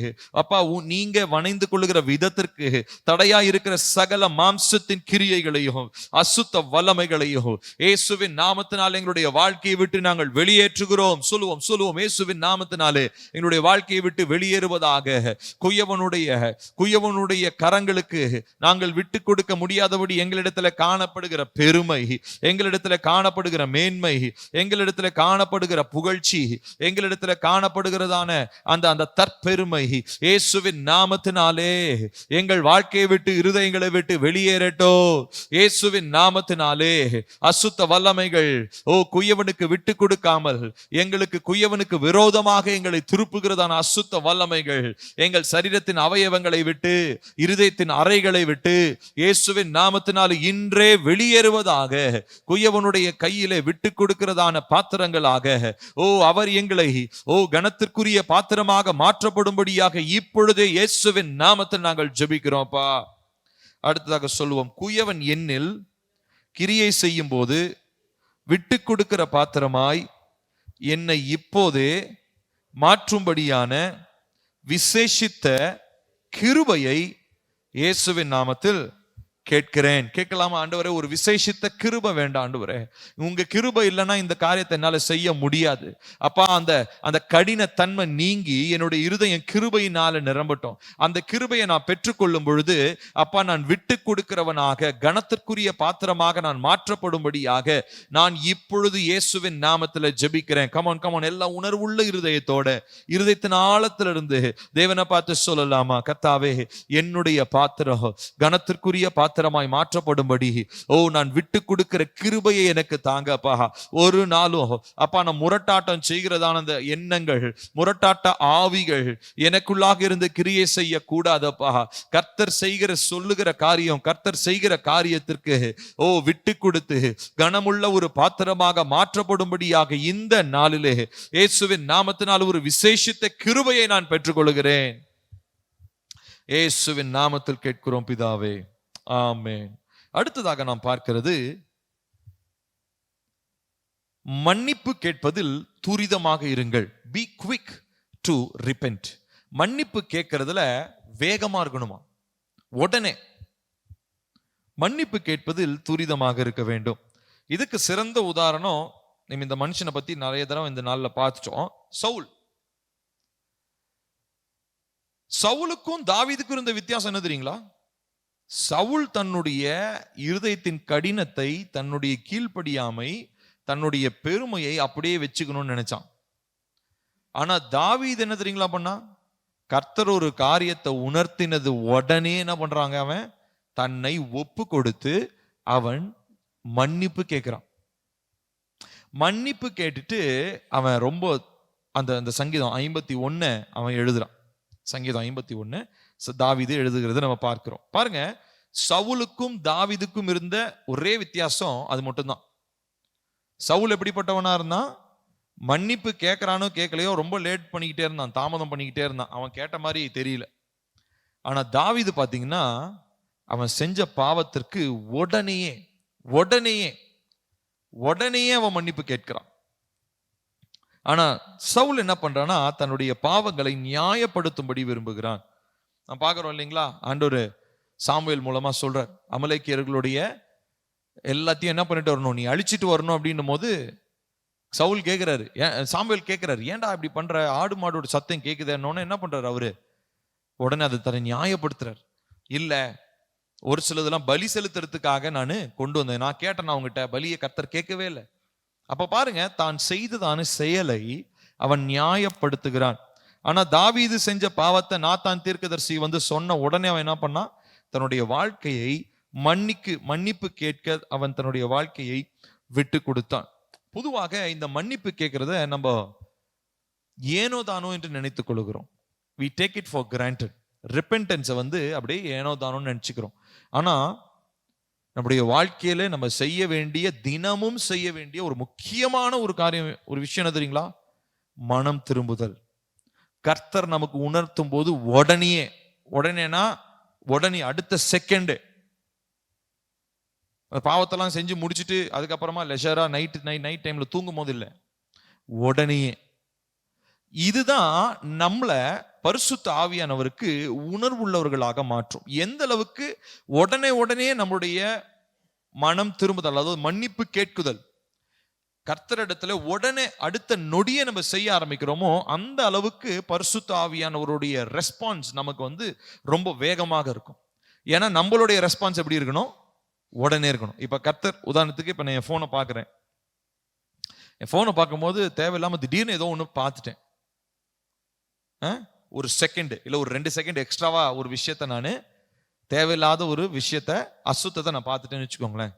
அப்பா, நீங்க வணைந்து கொள்ளுகிற விதத்திற்கு தடையா இருக்கிற சகல மாம்சத்தின் கிரியைகளையும் அசுத்த வல்லமைகளையும் இயேசுவின் நாமத்தினாலே எங்களுடைய வாழ்க்கையை விட்டு நாங்கள் வெளியேற்றுகிறோம். சொல்லுவோம், இயேசுவின் நாமத்தினாலே எங்களுடைய வாழ்க்கையை விட்டு வெளியேறுவதாக. குயவனுடைய கரங்களுக்கு நாங்கள் விட்டு கொடுக்க முடியாதபடி எங்களிடத்துல காணப்படுகிற பெருமை, எங்களிடத்துல காணப்படுகிற மேன்மை, எங்களிடத்துல காணப்படுகிற புகழ்ச்சி, எங்களிடத்துல காணப்படுகிறதான அந்த தற்பெருமை இயேசுவின் நாமத்தினாலே எங்கள் வாழ்க்கையை விட்டு, இருதயங்களை விட்டு வெளியேறட்டோ. இயேசுவின் நாமத்தினாலே அசுத்த வல்லமைகள் குயவனுக்கு விட்டு கொடுக்காமல் எங்களுக்கு குயவனுக்கு விரோதமாக எங்களை திருப்புகிறதான அசுத்த வல்லமைகள் எங்கள் சரீரத்தின் அவயவங்களை விட்டு, இருதயத்தின் அறைகளை விட்டு இயேசுவின் நாமத்தினாலே இன்றே வெளியேறுவதாக. குயவனுடைய கையிலே விட்டு கொடுக்கிறதான பாத்திரங்களாக அவர் எங்களை கனத்திற்குரிய பாத்திரமாக மாற்றப்படும்படியாக இப்பொழுதே இயேசுவின் நாமத்தில் நாங்கள் ஜெபிக்கிறோம்ப்பா. அடுத்ததாக சொல்லுவோம், குயவன் என்னில் கிரியை செய்யும் போது விட்டு கொடுக்கிற பாத்திரமாய் என்னை இப்போதே மாற்றும்படியான விசேஷித்த கிருபையை இயேசுவின் நாமத்தில் கேட்கிறேன். கேட்கலாமா? ஆண்டவரே, ஒரு விசேஷித்த கிருபை வேண்டாம் ஆண்டவரே. உங்க கிருபை இல்லைன்னா இந்த காரியத்தை என்னால செய்ய முடியாது. அப்பா, அந்த கடின தன்மை நீங்கி என்னுடைய இருதயம் கிருபையினால நிரம்பட்டும். அந்த கிருபையை நான் பெற்றுக்கொள்ளும் பொழுது அப்பா, நான் விட்டு கொடுக்கிறவனாக கனத்திற்குரிய பாத்திரமாக நான் மாற்றப்படும்படியாக நான் இப்பொழுது இயேசுவின் நாமத்தில் ஜெபிக்கிறேன். கமான், எல்லாம் உணர்வுள்ள இருதயத்தோட, இருதயத்தின் ஆழத்திலிருந்து தேவனை பார்த்து சொல்லலாமா? கர்த்தாவே, என்னுடைய பாத்திரம் கனத்திற்குரிய பாத்திரமாய் மாற்றப்படும்படி நான் விட்டு கொடுக்கிற கிருபையை எனக்கு தாங்கப்பா. ஒரு நாளும் அப்பா, நான் முரட்டாட்டம் செய்கிறதான அந்த எண்ணங்கள், முரட்டாட்ட ஆவிகள் எனக்குள்ளாக இருந்து கிரியை செய்ய கூடாதப்பா. கர்த்தர் சொல்லுகிற காரியம், கர்த்தர் செய்கிற காரியத்திற்கு விட்டு கொடுத்து கனமுள்ள ஒரு பாத்திரமாக மாற்றப்படும்படியாக இந்த நாளிலே இயேசுவின் நாமத்தினால் ஒரு விசேஷித்த கிருபையை நான் பெற்றுக்கொள்கிறேன். இயேசுவின் நாமத்தில் கேட்கிறோம் பிதாவே, ஆமென். அடுத்ததாக நாம் பார்க்கிறது, மன்னிப்பு கேட்பதில் துரிதமாக இருங்கள். Be quick to repent. மன்னிப்பு கேட்கறதுல வேகமா இருக்கணுமா, உடனே. மன்னிப்பு கேட்பதில் துரிதமாக இருக்க வேண்டும். இதுக்கு சிறந்த உதாரணம், நம்ம இந்த மனுஷனை பத்தி நிறைய தடவை இந்த நாள்ல பார்த்துட்டோம். சவுலுக்கும் தாவீதுக்கும் இருந்த வித்தியாசம் என்ன தெரியுங்களா? சவுல் தன்னுடைய இருதயத்தின் கடினத்தை, தன்னுடைய கீழ்ப்படியாமை, தன்னுடைய பெருமையை அப்படியே வச்சுக்கணும்னு நினைச்சான். ஆனா தாவீது என்ன தெரியுங்களா பண்ணா? கர்த்தர் ஒரு காரியத்தை உணர்த்தினது உடனே என்ன பண்றாங்க, அவன் தன்னை ஒப்பு கொடுத்து அவன் மன்னிப்பு கேட்கிறான். மன்னிப்பு கேட்டுட்டு அவன் ரொம்ப அந்த சங்கீதம் 51 அவன் எழுதுறான். சங்கீதம் 51 தாவீது எழுதுகிறது நம்ம பார்க்கிறோம். பாருங்க, சவுலுக்கும் தாவீதுக்கும் இருந்த ஒரே வித்தியாசம் அது மட்டும்தான். சவுல் எப்படிப்பட்டவனா இருந்தான்? மன்னிப்பு கேட்கறானோ கேட்கலையோ ரொம்ப லேட் பண்ணிக்கிட்டே இருந்தான், தாமதம் பண்ணிக்கிட்டே இருந்தான். அவன் கேட்ட மாதிரி தெரியல. ஆனா தாவீது பாத்தீங்கன்னா, அவன் செஞ்ச பாவத்திற்கு உடனேயே அவன் மன்னிப்பு கேட்கிறான். ஆனா சவுல் என்ன பண்றான்னா, தன்னுடைய பாவங்களை நியாயப்படுத்தும்படி விரும்புகிறான். நான் பார்க்கிறோம் இல்லைங்களா, ஆண்டவர் சாமுவேல் மூலமா சொல்றார், அமலேக்கியர்களுடைய எல்லாத்தையும் என்ன பண்ணிட்டு வரணும், நீ அழிச்சிட்டு வரணும் அப்படின்னும் போது சவுல் கேட்கிறாரு, சாமுவேல் கேட்கிறாரு, ஏன்டா இப்படி பண்ற, ஆடு மாடோட சத்தம் கேட்குதுன்னு என்ன பண்றாரு அவரு? உடனே அதை தன்னை நியாயப்படுத்துறாரு. இல்ல, ஒரு சிலதெல்லாம் பலி செலுத்துறதுக்காக நான் கொண்டு வந்தேன், நான் கேட்டேன் அவங்ககிட்ட, பலியை கர்த்தர் கேட்கவே இல்லை. அப்ப பாருங்க, தான் செய்ததான செயலை அவன் நியாயப்படுத்துகிறான். ஆனா தாவீது செஞ்ச பாவத்தை நாத்தான் தீர்க்கதரிசி சொன்ன உடனே அவன் என்ன பண்ணா, தன்னுடைய வாழ்க்கையை மன்னிப்பு கேட்க அவன் தன்னுடைய வாழ்க்கையை விட்டு கொடுத்தான். பொதுவாக இந்த மன்னிப்பு கேட்கிறத நம்ம ஏனோ தானோ என்று நினைத்துக் கொள்கிறோம். we take it for granted. repentance அப்படியே ஏனோ தானோன்னு நினைச்சுக்கிறோம். ஆனா நம்முடைய வாழ்க்கையில நம்ம செய்ய வேண்டிய, தினமும் செய்ய வேண்டிய ஒரு முக்கியமான ஒரு காரியம், ஒரு விஷயம் என்ன தெரியுங்களா? மனம் திரும்புதல். கர்த்தர் நமக்கு உணர்த்தும் போது உடனே அடுத்த செகண்ட் பாவத்தெல்லாம் செஞ்சு முடிச்சுட்டு அதுக்கப்புறமா லெஷரா நைட் டைம்ல தூங்கும் போது இல்லை, உடனே. இதுதான் நம்மள பரிசுத்த ஆவியானவருக்கு உணர்வுள்ளவர்களாக மாற்றும். எந்த அளவுக்கு உடனே நம்முடைய மனம் திரும்புதல், அதாவது மன்னிப்பு கேட்குதல், கர்த்தரிடத்துல உடனே அடுத்த நொடியை நம்ம செய்ய ஆரம்பிக்கிறோமோ, அந்த அளவுக்கு பரிசுத்த ஆவியானவருடைய ரெஸ்பான்ஸ் நமக்கு ரொம்ப வேகமாக இருக்கும். ஏன்னா நம்மளுடைய ரெஸ்பான்ஸ் எப்படி இருக்கணும்? உடனே இருக்கணும். இப்ப கர்த்தர் உதாரணத்துக்கு, இப்ப நான் என் போனை பார்க்கிறேன். என் போனை பார்க்கும்போது தேவையில்லாம திடீர்னு ஏதோ ஒன்று பார்த்துட்டேன், ஒரு செகண்ட் இல்ல ஒரு 2 செகண்ட் எக்ஸ்ட்ராவா ஒரு விஷயத்த, நான் தேவையில்லாத ஒரு விஷயத்த, அசுத்தத்தை நான் பார்த்துட்டேன்னு வச்சுக்கோங்களேன்,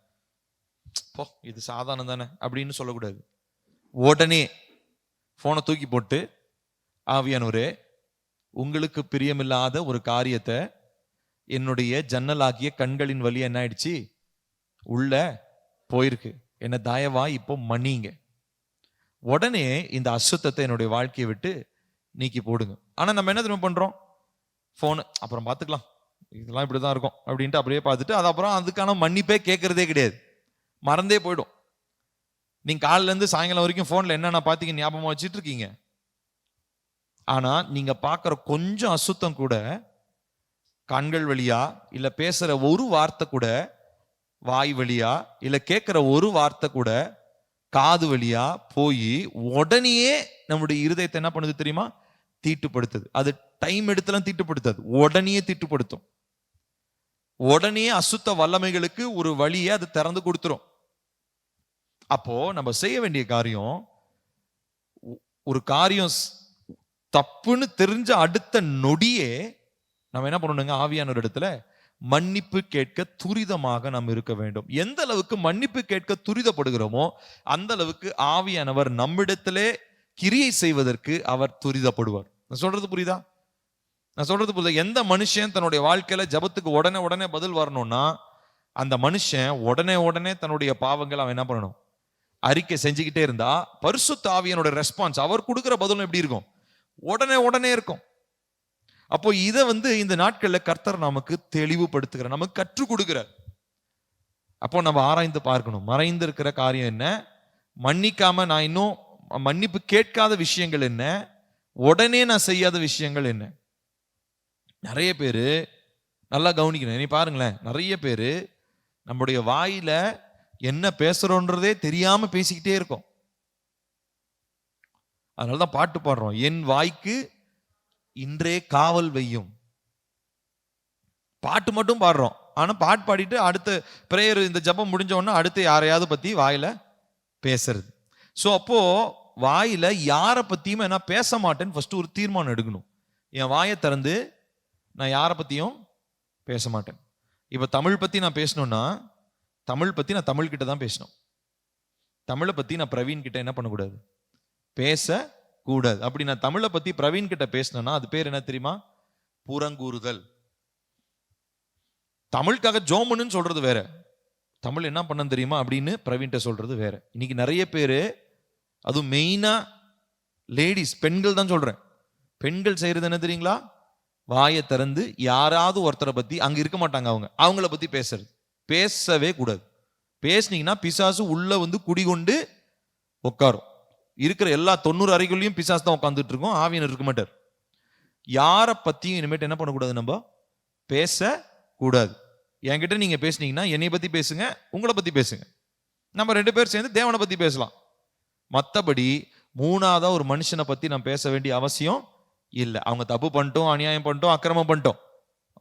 இது சாதாரணம் தானே அப்படின்னு சொல்லக்கூடாது. உடனே போனை தூக்கி போட்டு, ஆவியானவரே, உங்களுக்கு பிரியமில்லாத ஒரு காரியத்தை என்னுடைய ஜன்னலாகிய கண்களின் வழி என்ன ஆயிடுச்சு, உள்ள போயிருக்கு, என்ன தயவா இப்போ மன்னிங்க. உடனே இந்த அசுத்தத்தை என்னுடைய வாழ்க்கையை விட்டு நீக்கி போடுங்க. ஆனா நம்ம என்ன திரும்ப பண்றோம்? போனு அப்புறம் பார்த்துக்கலாம், இதெல்லாம் இப்படிதான் இருக்கும் அப்படின்ட்டு அப்படியே பார்த்துட்டு, அது அப்புறம் அதுக்கான மன்னிப்பே கேட்கறதே கிடையாது, மறந்தே போயிடும். நீங்க காலையில இருந்து சாயங்காலம் வரைக்கும் போன்ல என்னென்ன பார்த்தீங்க ஞாபகமா வச்சுட்டு இருக்கீங்க. ஆனா நீங்க பார்க்குற கொஞ்சம் அசுத்தம் கூட கண்கள் வழியா, இல்ல பேசுற ஒரு வார்த்தை கூட வாய் வழியா, இல்ல கேட்கிற ஒரு வார்த்தை கூட காது வழியா போய் உடனே நம்முடைய இருதயத்தை என்ன பண்ணுது தெரியுமா? தீட்டுப்படுத்துது. அது டைம் எடுத்துலாம் தீட்டுப்படுத்தாது, உடனே தீட்டுப்படுத்தும். உடனே அசுத்த வல்லமைகளுக்கு ஒரு வழியை அது திறந்து கொடுத்துரும். அப்போ நம்ம செய்ய வேண்டிய காரியம், ஒரு காரியம் தப்புன்னு தெரிஞ்ச அடுத்த நொடியே நம்ம என்ன பண்ணணுங்க? ஆவியானவர் இடத்துல மன்னிப்பு கேட்க துரிதமாக நாம் இருக்க வேண்டும். எந்த அளவுக்கு மன்னிப்பு கேட்க துரிதப்படுகிறோமோ அந்த அளவுக்கு ஆவியானவர் நம்மிடத்திலே கிரியை செய்வதற்கு அவர் துரிதப்படுவார். நான் சொல்றது புரியுதா? எந்த மனுஷன் தன்னுடைய வாழ்க்கையில ஜபத்துக்கு உடனே பதில் வரணும்னா, அந்த மனுஷன் உடனே தன்னுடைய பாவங்களை அவன் என்ன பண்ணணும்? அறிக்கை செஞ்சுக்கிட்டே இருந்தா பரிசுத்த ஆவியானோட ரெஸ்பான்ஸ், அவர் கொடுக்கிற பதிலும் எப்படி இருக்கும்? உடனே இருக்கும். அப்போ இதை இந்த நாட்கள்ல கர்த்தர் நமக்கு தெளிவுபடுத்துகிறார், நமக்கு கற்றுக் கொடுக்கிறார். அப்போ நம்ம ஆராய்ந்து பார்க்கணும். மறைந்து இருக்கிற காரியம் என்ன, மன்னிக்காம நான் இன்னும் மன்னிப்பு கேட்காத விஷயங்கள் என்ன, உடனே நான் செய்யாத விஷயங்கள் என்ன. நிறைய பேரு நல்லா கவனிக்கணும். நீ பாருங்களேன், நிறைய பேரு நம்முடைய வாயில என்ன பேசுறோன்றதே தெரியாம பேசிக்கிட்டே இருக்கோம். அதனாலதான் பாட்டு பாடுறோம், என் வாய்க்கு இன்றே காவல் வையும். பாட்டு மட்டும் பாடுறோம், ஆனா பாட்டு பாடிட்டு அடுத்த பிரேயர், இந்த ஜபம் முடிஞ்ச உடனே அடுத்து யாரையாவது பத்தி வாயில பேசுறது. சோ அப்போ வாயில யாரை பத்தியும் நான் பேச மாட்டேன்னு ஃபர்ஸ்ட் ஒரு தீர்மானம் எடுக்கணும். என் வாயை திறந்து நான் யாரை பத்தியும் பேச மாட்டேன். இப்ப தமிழ் பத்தி நான் பேசணும்னா தமிழ் பத்தி நான் தமிழ் கிட்ட தான் பேசணும். தமிழை பத்தி நான் பிரவீன் கிட்ட என்ன பண்ணக்கூடாது, பேசக்கூடாது. அப்படி நான் தமிழை பத்தி பிரவீன் கிட்ட பேசினேன்னா அது பேர் என்ன தெரியுமா, புறங்கூறுதல். தமிழுக்காக ஜோமன்னு சொல்றது வேற, தமிழ் என்ன பண்ண தெரியுமா அப்படின்னு பிரவீன்கிட்ட சொல்றது வேற. இன்னைக்கு நிறைய பேரு, அதுவும் மெயினா லேடிஸ், பெண்கள் தான் சொல்றேன், பெண்கள் செய்யறது என்ன தெரியுங்களா, வாயை திறந்து யாராவது ஒருத்தரை பத்தி, அங்க இருக்க மாட்டாங்க அவங்கள பத்தி பேசுறது. பேசவே கூடாது. பேசுனீங்கன்னா பிசாசு உள்ள வந்து குடிகொண்டு உட்காரும். இருக்கிற எல்லா 90 அறைகளையும் பிசாசு தான் உட்காந்துட்டு இருக்கும், ஆவியனர் இருக்க மாட்டார். யாரை பத்தியும் இனிமேட்டு என்ன பண்ணக்கூடாது, நம்ம பேசக்கூடாது. என்கிட்ட நீங்க பேசுனீங்கன்னா என்னை பத்தி பேசுங்க, உங்களை பத்தி பேசுங்க, நம்ம 2 பேர் சேர்ந்து தேவனை பத்தி பேசலாம். மற்றபடி மூணாவதா ஒரு மனுஷனை பத்தி நான் பேச வேண்டிய அவசியம் இல்லை. அவங்க தப்பு பண்ணிட்டோம், அநியாயம் பண்ணிட்டோம், அக்கிரமம் பண்ணிட்டோம்,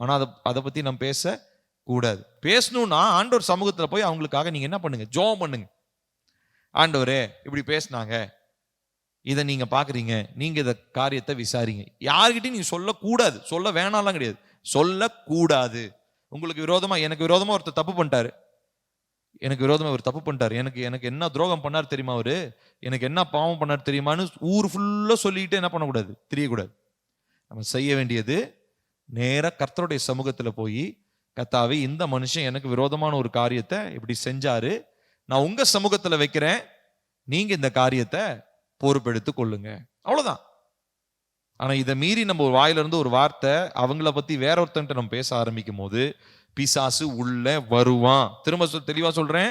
ஆனா அதை பத்தி நம்ம பேசக்கூடாது. பேசணும்னா ஆண்டவர் சமூகத்துல போய் அவங்களுக்காக நீங்க என்ன பண்ணுங்க, ஜெபம் பண்ணுங்க. ஆண்டவரே இப்படி பேசினாங்க, இதை நீங்க பாக்குறீங்க, நீங்க இத காரியத்தை விசாரிங்க. யாருக்கிட்டையும் நீங்க சொல்லக்கூடாது, சொல்ல வேணாம்லாம் கிடையாது, சொல்லக்கூடாது. உங்களுக்கு விரோதமா, எனக்கு விரோதமா ஒருத்தர் தப்பு பண்ணிட்டாரு, எனக்கு விரோதமா ஒரு தப்பு பண்ணிட்டாரு, எனக்கு என்ன துரோகம் பண்ணார் தெரியுமா, அவரு எனக்கு என்ன பாவம் பண்ணார் தெரியுமான்னு ஊர் ஃபுல்லா சொல்லிட்டு என்ன பண்ணக்கூடாது, தெரியக்கூடாது. நம்ம செய்ய வேண்டியது நேரா கர்த்தருடைய சமூகத்துல போய், கர்த்தாவே இந்த மனுஷன் எனக்கு விரோதமான ஒரு காரியத்தை இப்படி செஞ்சாரு, நான் உங்க சமூகத்துல வைக்கிறேன், நீங்க இந்த காரியத்தை பொறுப்பெடுத்து கொள்ளுங்க, அவ்வளவுதான். ஆனா இதை மீறி நம்ம ஒரு வாயில இருந்து ஒரு வார்த்தை அவங்கள பத்தி வேற ஒருத்தன்ட்ட நம்ம பேச ஆரம்பிக்கும் போது பிசாசு உள்ள வருவான். திரும்ப தெளிவா சொல்றேன்,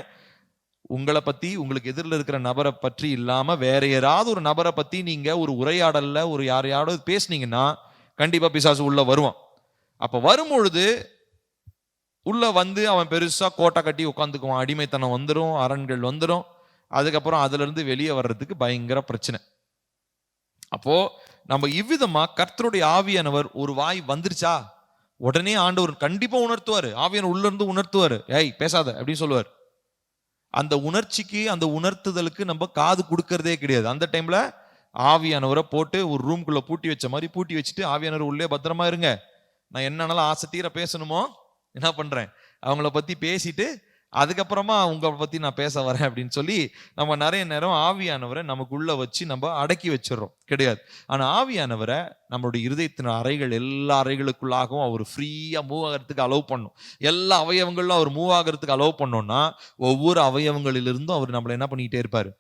உங்களை பத்தி, உங்களுக்கு எதிரில் இருக்கிற நபரை பற்றி இல்லாம வேற யாராவது ஒரு நபரை பத்தி நீங்க ஒரு உரையாடல்ல ஒரு யாரையாவது பேசுனீங்கன்னா கண்டிப்பா பிசாசு உள்ள வருவான். அப்ப வரும்பொழுது உள்ள வந்து அவன் பெருசா கோட்டை கட்டி உட்காந்துக்குவான், அடிமைத்தனம் வந்துடும், அரண்கள் வந்துடும், அதுக்கப்புறம் அதுல இருந்து வெளியே வர்றதுக்கு பயங்கர பிரச்சனை. அப்போ நம்ம இவ்விதமா கர்த்தருடைய ஆவியானவர் ஒரு வாய் வந்துருச்சா உடனே ஆண்டவர் கண்டிப்பா உணர்த்துவாரு, ஆவியானவர் உள்ள இருந்து உணர்த்துவாரு, ஏய் பேசாத அப்படின்னு சொல்லுவார். அந்த உணர்ச்சிக்கு, அந்த உணர்த்துதலுக்கு நம்ம காது கொடுக்கறதே கிடையாது. அந்த டைம்ல ஆவியானவரை போட்டு ஒரு ரூம்குள்ள பூட்டி வச்ச மாதிரி பூட்டி வச்சுட்டு, ஆவியானவர் உள்ளே பத்திரமா இருங்க, நான் என்னன்னாலும் ஆசை தீர பேசணுமோ என்ன பண்றேன், அவங்கள பத்தி பேசிட்டு அதுக்கப்புறமா உங்களை பத்தி நான் பேச வரேன் அப்படின்னு சொல்லி நம்ம நிறைய நேரம் ஆவியானவரை நமக்குள்ள வச்சு நம்ம அடக்கி வச்சிடறோம் கிடையாது. ஆனா ஆவியானவரை நம்மளுடைய இருதயத்தின் அறைகள், எல்லா அறைகளுக்குள்ளாகவும் அவர் ஃப்ரீயா மூவ் ஆகிறதுக்கு அலோவ் பண்ணும். எல்லா அவயவங்களும் அவர் மூவ் ஆகிறதுக்கு அலோவ் பண்ணோம்னா ஒவ்வொரு அவயவங்களிலிருந்தும் அவர் நம்மளை என்ன பண்ணிக்கிட்டே இருப்பாரு,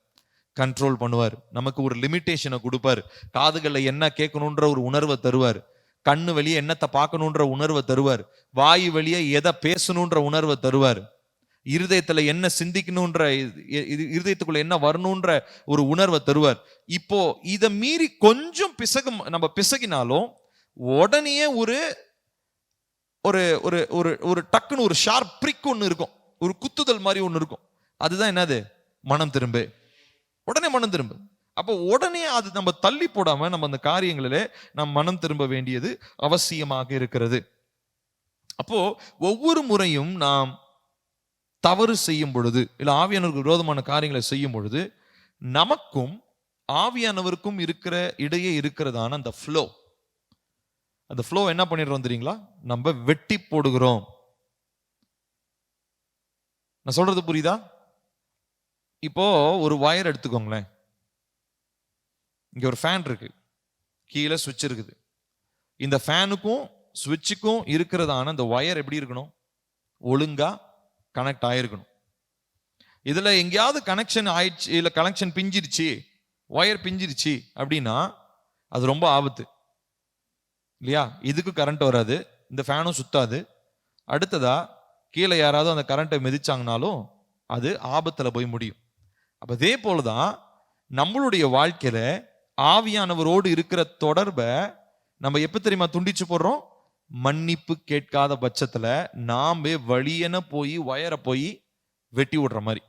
கண்ட்ரோல் பண்ணுவார். நமக்கு ஒரு லிமிட்டேஷனை கொடுப்பாரு. காதுகளில் என்ன கேட்கணுன்ற ஒரு உணர்வை தருவார், கண்ணு வெளியே என்னத்தை பார்க்கணுன்ற உணர்வை தருவார், வாயு வெளியே எதை பேசணுன்ற உணர்வை தருவார், இருதயத்துல என்ன சிந்திக்கணும்ன்ற, இருதயத்துக்குள்ள என்ன வரணும்ன்ற ஒரு உணர்வை தருவார். இப்போ இதை மீறி கொஞ்சம் நம்ம பிசகினாலும் உடனே ஒரு ஒரு ஒரு ஒரு டக்குன்னு ஒரு ஷார்ப் பிரிக் ஒன்று இருக்கும், ஒரு குத்துதல் மாதிரி ஒன்று இருக்கும். அதுதான் என்னது, மனம் திரும்பு, உடனே மனம் திரும்பு. அப்போ உடனே அது நம்ம தள்ளி போடாம நம்ம அந்த காரியங்களிலே நாம் மனம் திரும்ப வேண்டியது அவசியமாக இருக்கிறது. அப்போ ஒவ்வொரு முறையும் நாம் தவறு செய்யும் பொழுது, இல்ல ஆவியானவருக்கு விரோதமான காரியங்களை செய்யும் பொழுது, நமக்கும் ஆவியானவருக்கும் இடையே இருக்கிறதான அந்த ஃப்ளோ, அந்த ஃப்ளோ என்ன பண்ணிடுறோம் தெரியுங்களா, நம்ம வெட்டி போடுகிறோம். நான் சொல்றது புரியுதா? இப்போ ஒரு வயர் எடுத்துக்கோங்களேன், இங்க ஒரு ஃபேன் இருக்கு, கீழே சுவிட்ச் இருக்குது. இந்த ஃபேனுக்கும் சுவிட்சுக்கும் இருக்கிறதான அந்த வயர் எப்படி இருக்கணும், ஒழுங்கா கனெக்ட் ஆயிருக்கணும். இதுல எங்கேயாவது கனெக்ஷன் ஆயிடுச்சு, இல்ல கனெக்ஷன் பிஞ்சிருச்சு, ஒயர் பிஞ்சிருச்சு அப்படின்னா அது ரொம்ப ஆபத்து இல்லையா? இதுக்கு கரண்ட் வராது, இந்த ஃபேனும் சுத்தாது. அடுத்ததா கீழே யாராவது அந்த கரண்ட்டை மிதிச்சாங்கனாலும் அது ஆபத்துல போய் முடியும். அப்ப அதே போலதான் நம்மளுடைய வாழ்க்கையில ஆவியானவரோடு இருக்கிற தொடர்பை நம்ம எப்ப தெரியுமா துண்டிச்சு போடுறோம்? மன்னிப்பு கேட்காத பட்சத்துல நாம வழியென போய் வயரை போய் வெட்டி விடுற மாதிரி.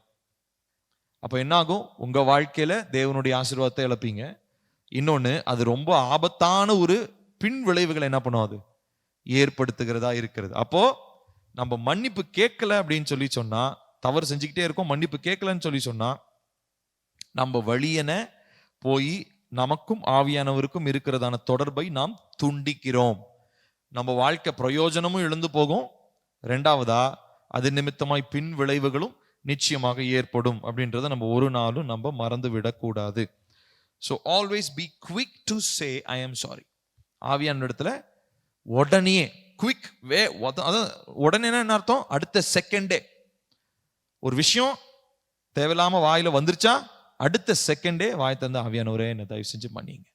அப்ப என்ன ஆகும்? உங்க வாழ்க்கையில தேவனுடைய ஆசீர்வாதத்தை இழப்பீங்க. இன்னொன்னு, அது ரொம்ப ஆபத்தான ஒரு பின் விளைவுகளை என்ன பண்ணும், அது ஏற்படுத்துகிறதா இருக்கிறது. அப்போ நம்ம மன்னிப்பு கேட்கல அப்படின்னு சொல்லி சொன்னா, தவறு செஞ்சுக்கிட்டே இருக்கோம், மன்னிப்பு கேட்கலன்னு சொல்லி சொன்னா, நம்ம வழியென போய் நமக்கும் ஆவியானவருக்கும் இருக்கிறதான தொடர்பை நாம் துண்டிக்கிறோம். நம்ம வாழ்க்கை பிரயோஜனமும் எழுந்து போகும். ரெண்டாவதா, அது நிமித்தமாய் பின் விளைவுகளும் நிச்சயமாக ஏற்படும் அப்படின்றத நம்ம ஒரு நாளும் நம்ம மறந்து விடக்கூடாது. So always be quick to say I am sorry. ஆவியான இடத்துல உடனே குவிக் வே, அதாவது உடனே என்ன அர்த்தம்? அடுத்த செகண்டே. ஒரு விஷயம் தேவையில்லாம வாயில வந்துருச்சா அடுத்த செகண்டே வாய் தந்து ஆவியானவரே என்னை தயவு செஞ்சு பண்ணீங்க,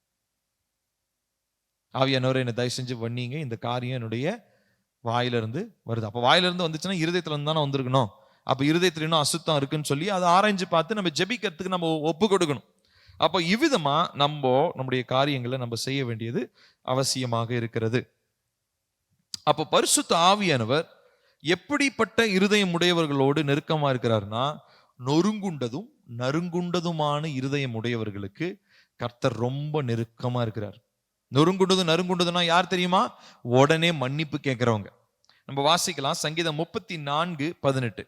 ஆவியானவரே என்னை தயவு செஞ்சு பண்ணீங்க, இந்த காரியம் என்னுடைய வாயிலிருந்து வருது. அப்போ வாயிலிருந்து வந்துச்சுன்னா இருதயத்துல இருந்து தானே வந்திருக்கணும். அப்ப இருதயத்துல இன்னும் அசுத்தம் இருக்குன்னு சொல்லி அதை ஆராய்ஞ்சு பார்த்து நம்ம ஜெபிக்கிறதுக்கு நம்ம ஒப்பு கொடுக்கணும். அப்போ இவ்விதமா நம்முடைய காரியங்களை நம்ம செய்ய வேண்டியது அவசியமாக இருக்கிறது. அப்போ பரிசுத்த ஆவியானவர் எப்படிப்பட்ட இருதயம் உடையவர்களோடு நெருக்கமா இருக்கிறார்னா, நொறுங்குண்டதும் நறுங்குண்டதுமான இருதயம் உடையவர்களுக்கு கர்த்தர் ரொம்ப நெருக்கமா இருக்கிறார். நொறுங்குண்டதும் நறுங்குண்டதுனா யார் தெரியுமா? உடனே மன்னிப்பு கேட்கிறவங்க. நம்ம வாசிக்கலாம் சங்கீதம் 34:18.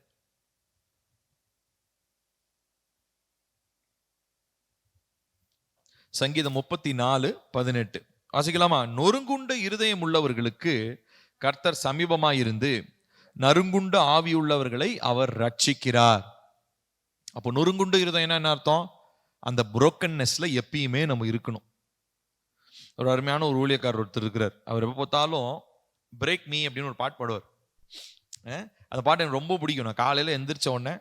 சங்கீதம் 34:18 வாசிக்கலாமா? நொறுங்குண்ட இருதயம் உள்ளவர்களுக்கு கர்த்தர் சமீபமாயிருந்து நறுங்குண்ட ஆவியுள்ளவர்களை அவர் ரட்சிக்கிறார். அப்போ நொறுங்குண்ட இருதயம் என்ன அர்த்தம்? அந்த புரோக்கன்னஸ்ல எப்பயுமே நம்ம இருக்கணும். ஒரு அருமையான ஒரு ஊழியக்காரர் ஒருத்தர் இருக்கிறார். அவர் எப்போ பார்த்தாலும் பிரேக் மீ அப்படின்னு ஒரு பாட்டு பாடுவார். அந்த பாட்டு எனக்கு ரொம்ப பிடிக்கும். நான் காலையில எந்திரிச்ச உடனே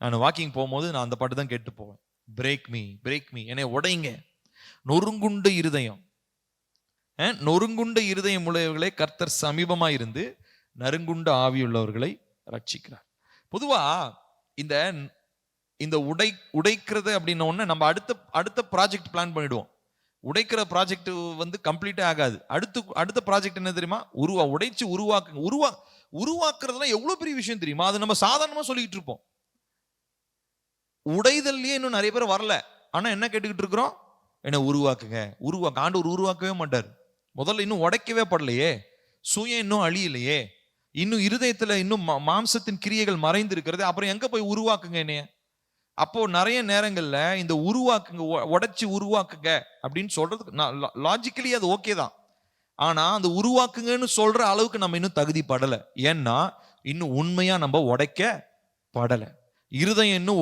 நான் வாக்கிங் போகும்போது நான் அந்த பாட்டு தான் கேட்டு போவேன். பிரேக் மீ, பிரேக் மீ, என்னை உடைங்க. நொறுங்குண்ட இருதயம், நொறுங்குண்ட இருதயம் உள்ளவர்களை கர்த்தர் சமீபமா இருந்து நறுங்குண்ட ஆவியுள்ளவர்களை ரட்சிக்கிறார். பொதுவா இந்த இந்த உடைக்கிறது அப்படின்ன உடனே நம்ம அடுத்த ப்ராஜெக்ட் பிளான் பண்ணிடுவோம். உடைக்கிற ப்ராஜெக்ட் கம்ப்ளீட்டே ஆகாது. அடுத்த ப்ராஜெக்ட் என்ன தெரியுமா? உடைச்சு உருவாக்குறதுலாம் எவ்வளவு பெரிய விஷயம் தெரியுமா? அது நம்ம சாதாரணமா சொல்லிட்டு இருப்போம். உடைதல்லயே இன்னும் நிறைய பேர் வரல. ஆனா என்ன கேட்டுக்கிட்டு இருக்கிறோம்? என்ன உருவாக்குங்க, ஆண்டவர் உருவாக்கவே மாட்டார். முதல்ல இன்னும் உடைக்கவே படலையே, சுயம் இன்னும் அழியலையே, இன்னும் இருதயத்துல இன்னும் மாம்சத்தின் கிரியைகள் மறைந்து இருக்கிறது, அப்புறம் எங்க போய் உருவாக்குங்க என்னைய? அப்போ நிறைய நேரங்கள்ல இந்த உருவாக்குங்க, உடைச்சு உருவாக்குங்க அப்படின்னு சொல்றதுக்கு லாஜிக்கலி அது ஓகே தான். ஆனா அந்த உருவாக்குங்கன்னு சொல்ற அளவுக்கு நம்ம இன்னும் தகுதி படல. ஏன்னா இன்னும் உண்மையா நம்ம உடைக்க படல. இருதயம் இன்னும்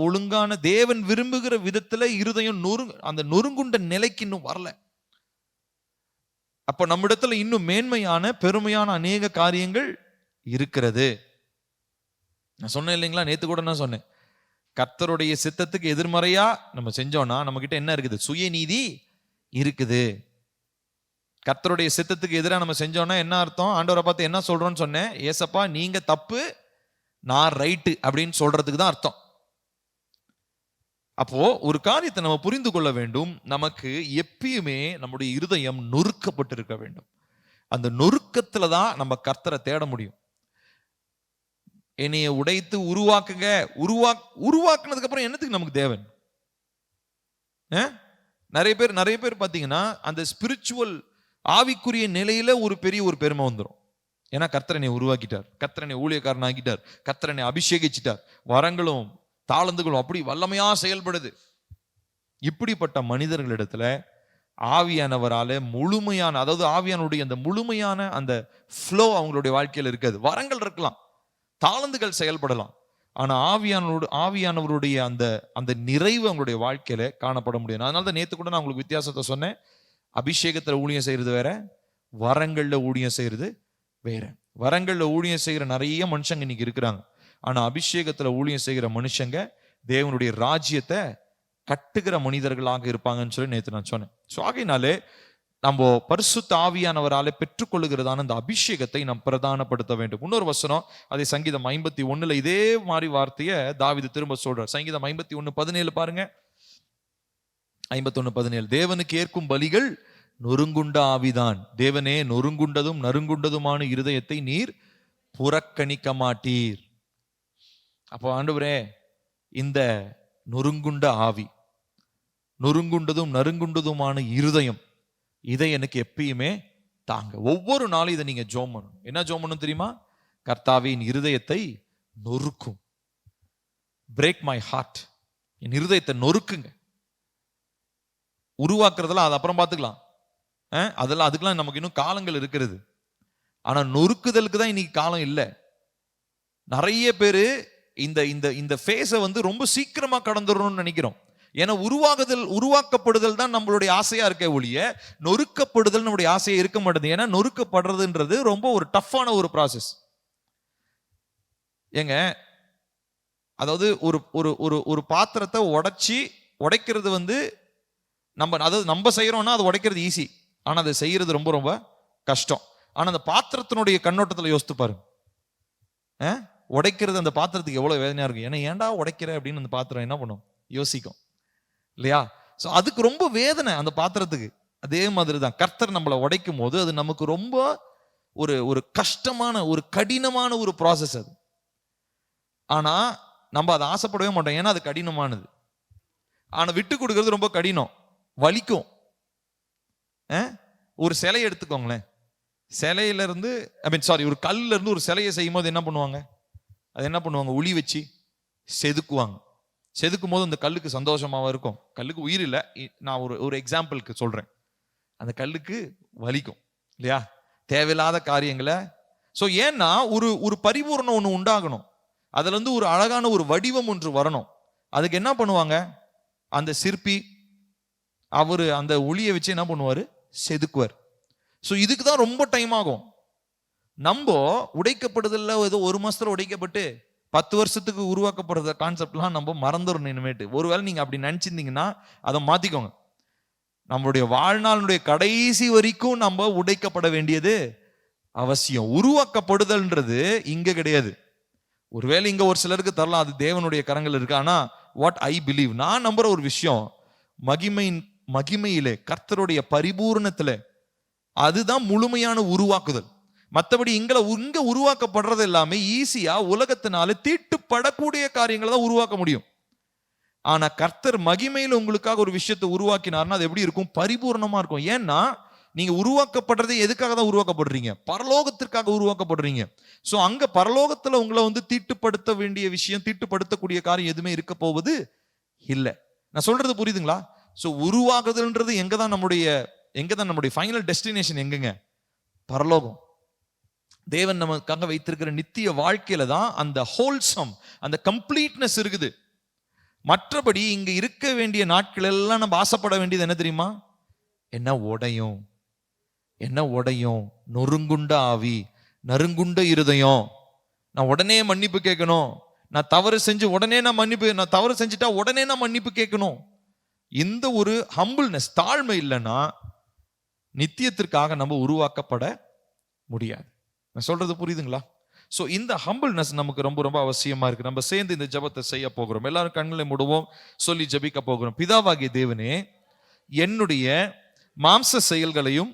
ஒழுங்கான தேவன் விரும்புகிற விதத்துல இருதயம் அந்த நொறுங்குண்ட நிலைக்கு இன்னும் வரல. அப்ப நம்மிடத்துல இன்னும் மேன்மையான பெருமையான அநேக காரியங்கள் இருக்கிறது. நான் சொன்னேன் இல்லைங்களா, நேத்து கூட நான் சொன்னேன், கர்த்தருடைய சித்தத்துக்கு எதிர்மறையா நம்ம செஞ்சோம்னா நம்ம கிட்ட என்ன இருக்குது? சுயநீதி இருக்குது. கர்த்தருடைய சித்தத்துக்கு எதிராக நம்ம செஞ்சோம்னா என்ன அர்த்தம்? ஆண்டவரை பார்த்து என்ன சொல்றோம்னு சொன்னேன், ஏசப்பா நீங்க தப்பு, நான் ரைட்டு அப்படின்னு சொல்றதுக்கு தான் அர்த்தம். அப்போ ஒரு காரியத்தை நம்ம புரிந்து கொள்ள வேண்டும். நமக்கு எப்பயுமே நம்முடைய இருதயம் நொறுக்கப்பட்டு இருக்க வேண்டும். அந்த நொறுக்கத்துல தான் நம்ம கர்த்தரை தேட முடியும். என்னைய உடைத்து உருவாக்குங்க, உருவாக்குனதுக்கு அப்புறம் என்னத்துக்கு நமக்கு தேவன்? நிறைய பேர் பாத்தீங்கன்னா அந்த ஸ்பிரிச்சுவல் ஆவிக்குரிய நிலையில ஒரு பெருமை வந்துடும். ஏன்னா கர்த்தரனை உருவாக்கிட்டார், கர்த்தரனை ஊழியக்காரன் ஆக்கிட்டார், கர்த்தரனை அபிஷேகிச்சிட்டார், வரங்களும் தாளந்துகளும் அப்படி வல்லமையா செயல்படுது. இப்படிப்பட்ட மனிதர்களிடத்துல ஆவியானவரால முழுமையான, அதாவது ஆவியானுடைய அந்த முழுமையான அந்த ஃப்ளோ அவங்களுடைய வாழ்க்கையில் இருக்காது. வரங்கள் இருக்கலாம், தாளந்துகள் செயல்படலாம், ஆனா ஆவியானவருடைய அந்த நிறைவு அவங்களுடைய வாழ்க்கையில காணப்பட முடியும். அதனால தான் நேத்து கூட நான் உங்களுக்கு வித்தியாசத்தை சொன்னேன். அபிஷேகத்துல ஊழியம் செய்யறது வேற, வரங்கள்ல ஊழியம் செய்யறது வேற. வரங்கள்ல ஊழியம் செய்கிற நிறைய மனுஷங்க இன்னைக்கு இருக்கிறாங்க. ஆனா அபிஷேகத்துல ஊழியம் செய்கிற மனுஷங்க தேவனுடைய ராஜ்யத்தை கட்டுகிற மனிதர்களாக இருப்பாங்கன்னு சொல்லி நேற்று நான் சொன்னேன். ஸோ ஆகையினாலே நம்ம பரிசுத்த ஆவியானவராலே பெற்றுக்கொள்ளுகிறதான அந்த அபிஷேகத்தை நாம் பிரதானப்படுத்த வேண்டும். இன்னொரு வசனம், அதே சங்கீதம் 51 இதே மாதிரி வார்த்தையை தாவீது திரும்ப சொல்றார். சங்கீதம் 51:17 பாருங்க. 51:17, தேவனுக்கு ஏற்கும் பலிகள் நொறுங்குண்ட ஆவிதான். தேவனே, நொறுங்குண்டதும் நறுங்குண்டதுமான இருதயத்தை நீர் புறக்கணிக்க மாட்டீர். அப்போ ஆண்டவரே, இந்த நொறுங்குண்ட ஆவி, நொறுங்குண்டதும் நறுங்குண்டதுமான இருதயம், இதை எனக்கு எப்பயுமே தாங்க. ஒவ்வொரு நாளும் இதை நீங்க ஜெபம் பண்ணணும். என்ன ஜெபம் பண்ணணும் தெரியுமா? கர்த்தாவின் இருதயத்தை நொறுக்கும். Break my heart. என் இருதயத்தை நொறுக்குங்க. உருவாக்குறதெல்லாம் அது அப்புறம் பார்த்துக்கலாம். அதுக்கெல்லாம் நமக்கு இன்னும் காலங்கள் இருக்கிறது. ஆனா நொறுக்குதலுக்கு தான் இன்னைக்கு காலம் இல்லை. நிறைய பேரு இந்த இந்த இந்த ஃபேஸை ரொம்ப சீக்கிரமா கடந்துடணும்னு நினைக்கிறோம். ஏன்னா உருவாக்கப்படுதல் தான் நம்மளுடைய ஆசையா இருக்க ஒழிய நொறுக்கப்படுதல் நம்மளுடைய ஆசையா இருக்க மாட்டேது. ஏன்னா நொறுக்கப்படுறதுன்றது ரொம்ப ஒரு டஃப்பான ஒரு ப்ராசஸ். ஏங்க, அதாவது ஒரு ஒரு ஒரு ஒரு பாத்திரத்தை உடைக்கிறது நம்ம செய்யறோம்னா அது உடைக்கிறது ஈஸி. ஆனா அதை செய்யறது ரொம்ப ரொம்ப கஷ்டம். ஆனா அந்த பாத்திரத்தினுடைய கண்ணோட்டத்தில் யோசித்து பாருங்க, உடைக்கிறது அந்த பாத்திரத்துக்கு எவ்வளவு வேதனையா இருக்கும். ஏன்னா ஏன்டா உடைக்கிற அப்படின்னு அந்த பாத்திரம் என்ன பண்ணும், யோசிக்கும் இல்லையா? சோ அதுக்கு ரொம்ப வேதனை அந்த பாத்திரத்துக்கு. அதே மாதிரிதான் கர்த்தர் நம்மளை உடைக்கும் போது அது நமக்கு ரொம்ப ஒரு ஒரு கஷ்டமான ஒரு கடினமான ஒரு ப்ராசஸ் அது. ஆனா நம்ம அதை ஆசைப்படவே மாட்டோம், ஏன்னா அது கடினமானது. ஆனா விட்டு கொடுக்கறது ரொம்ப கடினம், வலிக்கும். ஒரு சிலையை எடுத்துக்கோங்களேன். சிலையில இருந்து ஒரு கல்ல இருந்து ஒரு சிலையை செய்யும் போது என்ன பண்ணுவாங்க, அது என்ன பண்ணுவாங்க, உளி வச்சு செதுக்குவாங்க. செதுக்கும் போது அந்த கல்லுக்கு சந்தோஷமாவா இருக்கும். கல்லுக்கு உயிர் இல்லை, நான் ஒரு எக்ஸாம்பிளுக்கு சொல்றேன். அந்த கல்லுக்கு வலிக்கும் இல்லையா, தேவையில்லாத காரியங்களை. ஸோ ஏன்னா ஒரு பரிபூரணம் ஒன்று உண்டாகணும், அதுல இருந்து ஒரு அழகான ஒரு வடிவம் ஒன்று வரணும். அதுக்கு என்ன பண்ணுவாங்க, அந்த சிற்பி அவரு அந்த ஒளியை வச்சு என்ன பண்ணுவாரு, செதுக்குவார். ஸோ இதுக்கு தான் ரொம்ப டைம் ஆகும். நம்ம உடைக்கப்படுதல்ல ஏதோ ஒரு மாசத்துல உடைக்கப்பட்டு 10 வருஷத்துக்கு உருவாக்கப்படுற கான்செப்ட்லாம் நம்ம மறந்துடணும் இனிமேட்டு. ஒருவேளை நீங்க அப்படி நினைச்சிருந்தீங்கன்னா அதை மாத்திக்கோங்க. நம்மளுடைய வாழ்நாளுடைய கடைசி வரைக்கும் நம்ம உடைக்கப்பட வேண்டியது அவசியம். உருவாக்கப்படுதல்ன்றது இங்க கிடையாது. ஒருவேளை இங்க ஒரு சிலருக்கு தரலாம், அது தேவனுடைய கரங்கள் இருக்கு. ஆனா வாட் ஐ பிலீவ், நான் நம்புற ஒரு விஷயம், மகிமையிலே கர்த்தருடைய பரிபூர்ணத்துல அதுதான் முழுமையான உருவாக்குதல். மற்றபடி இங்க உருவாக்கப்படுறது எல்லாமே ஈஸியா உலகத்தினால தீட்டுப்படக்கூடிய காரியங்களை தான் உருவாக்க முடியும். ஆனா கர்த்தர் மகிமையில உங்களுக்காக ஒரு விஷயத்தை உருவாக்கினார்னா அது எப்படி இருக்கும், பரிபூர்ணமா இருக்கும். ஏன்னா நீங்க உருவாக்கப்படுறது எதுக்காக தான் உருவாக்கப்படுறீங்க, பரலோகத்திற்காக உருவாக்கப்படுறீங்க. சோ அங்க பரலோகத்துல உங்களை தீட்டுப்படுத்த வேண்டிய விஷயம், தீட்டுப்படுத்தக்கூடிய காரியம் எதுவுமே இருக்க போவது இல்லை. நான் சொல்றது புரியுதுங்களா? சோ உருவாகுதுன்றது எங்கதான் நம்முடைய ஃபைனல் டெஸ்டினேஷன் எங்கங்க, பரலோகம். தேவன் நமக்காக வைத்திருக்கிற நித்திய வாழ்க்கையில தான் அந்த ஹோல்சம், அந்த கம்ப்ளீட்னஸ் இருக்குது. மற்றபடி இங்க இருக்க வேண்டிய நாட்கள் எல்லாம் நம்ம ஆசைப்பட வேண்டியது என்ன தெரியுமா, என்ன உடையும் நொறுங்குண்ட ஆவி, நறுங்குண்ட இருதயம். நான் உடனே மன்னிப்பு கேட்கணும், நான் தவறு செஞ்சு உடனே நான் தவறு செஞ்சுட்டா உடனே நான் மன்னிப்பு கேட்கணும். இந்த ஒரு ஹம்பிள்னஸ், தாழ்மை இல்லைன்னா நித்தியத்திற்காக நம்ம உருவாக்கப்பட முடியாது. நான் சொல்றது புரியுதுங்களா? ஸோ இந்த ஹம்பிள்னஸ் நமக்கு ரொம்ப ரொம்ப அவசியமா இருக்கு. நம்ம சேர்ந்து இந்த ஜெபத்தை செய்ய போகிறோம். எல்லாரும் கண்களை மூடுவோம், சொல்லி ஜெபிக்க போகிறோம். பிதாவாகிய தேவனே, என்னுடைய மாம்ச செயல்களையும்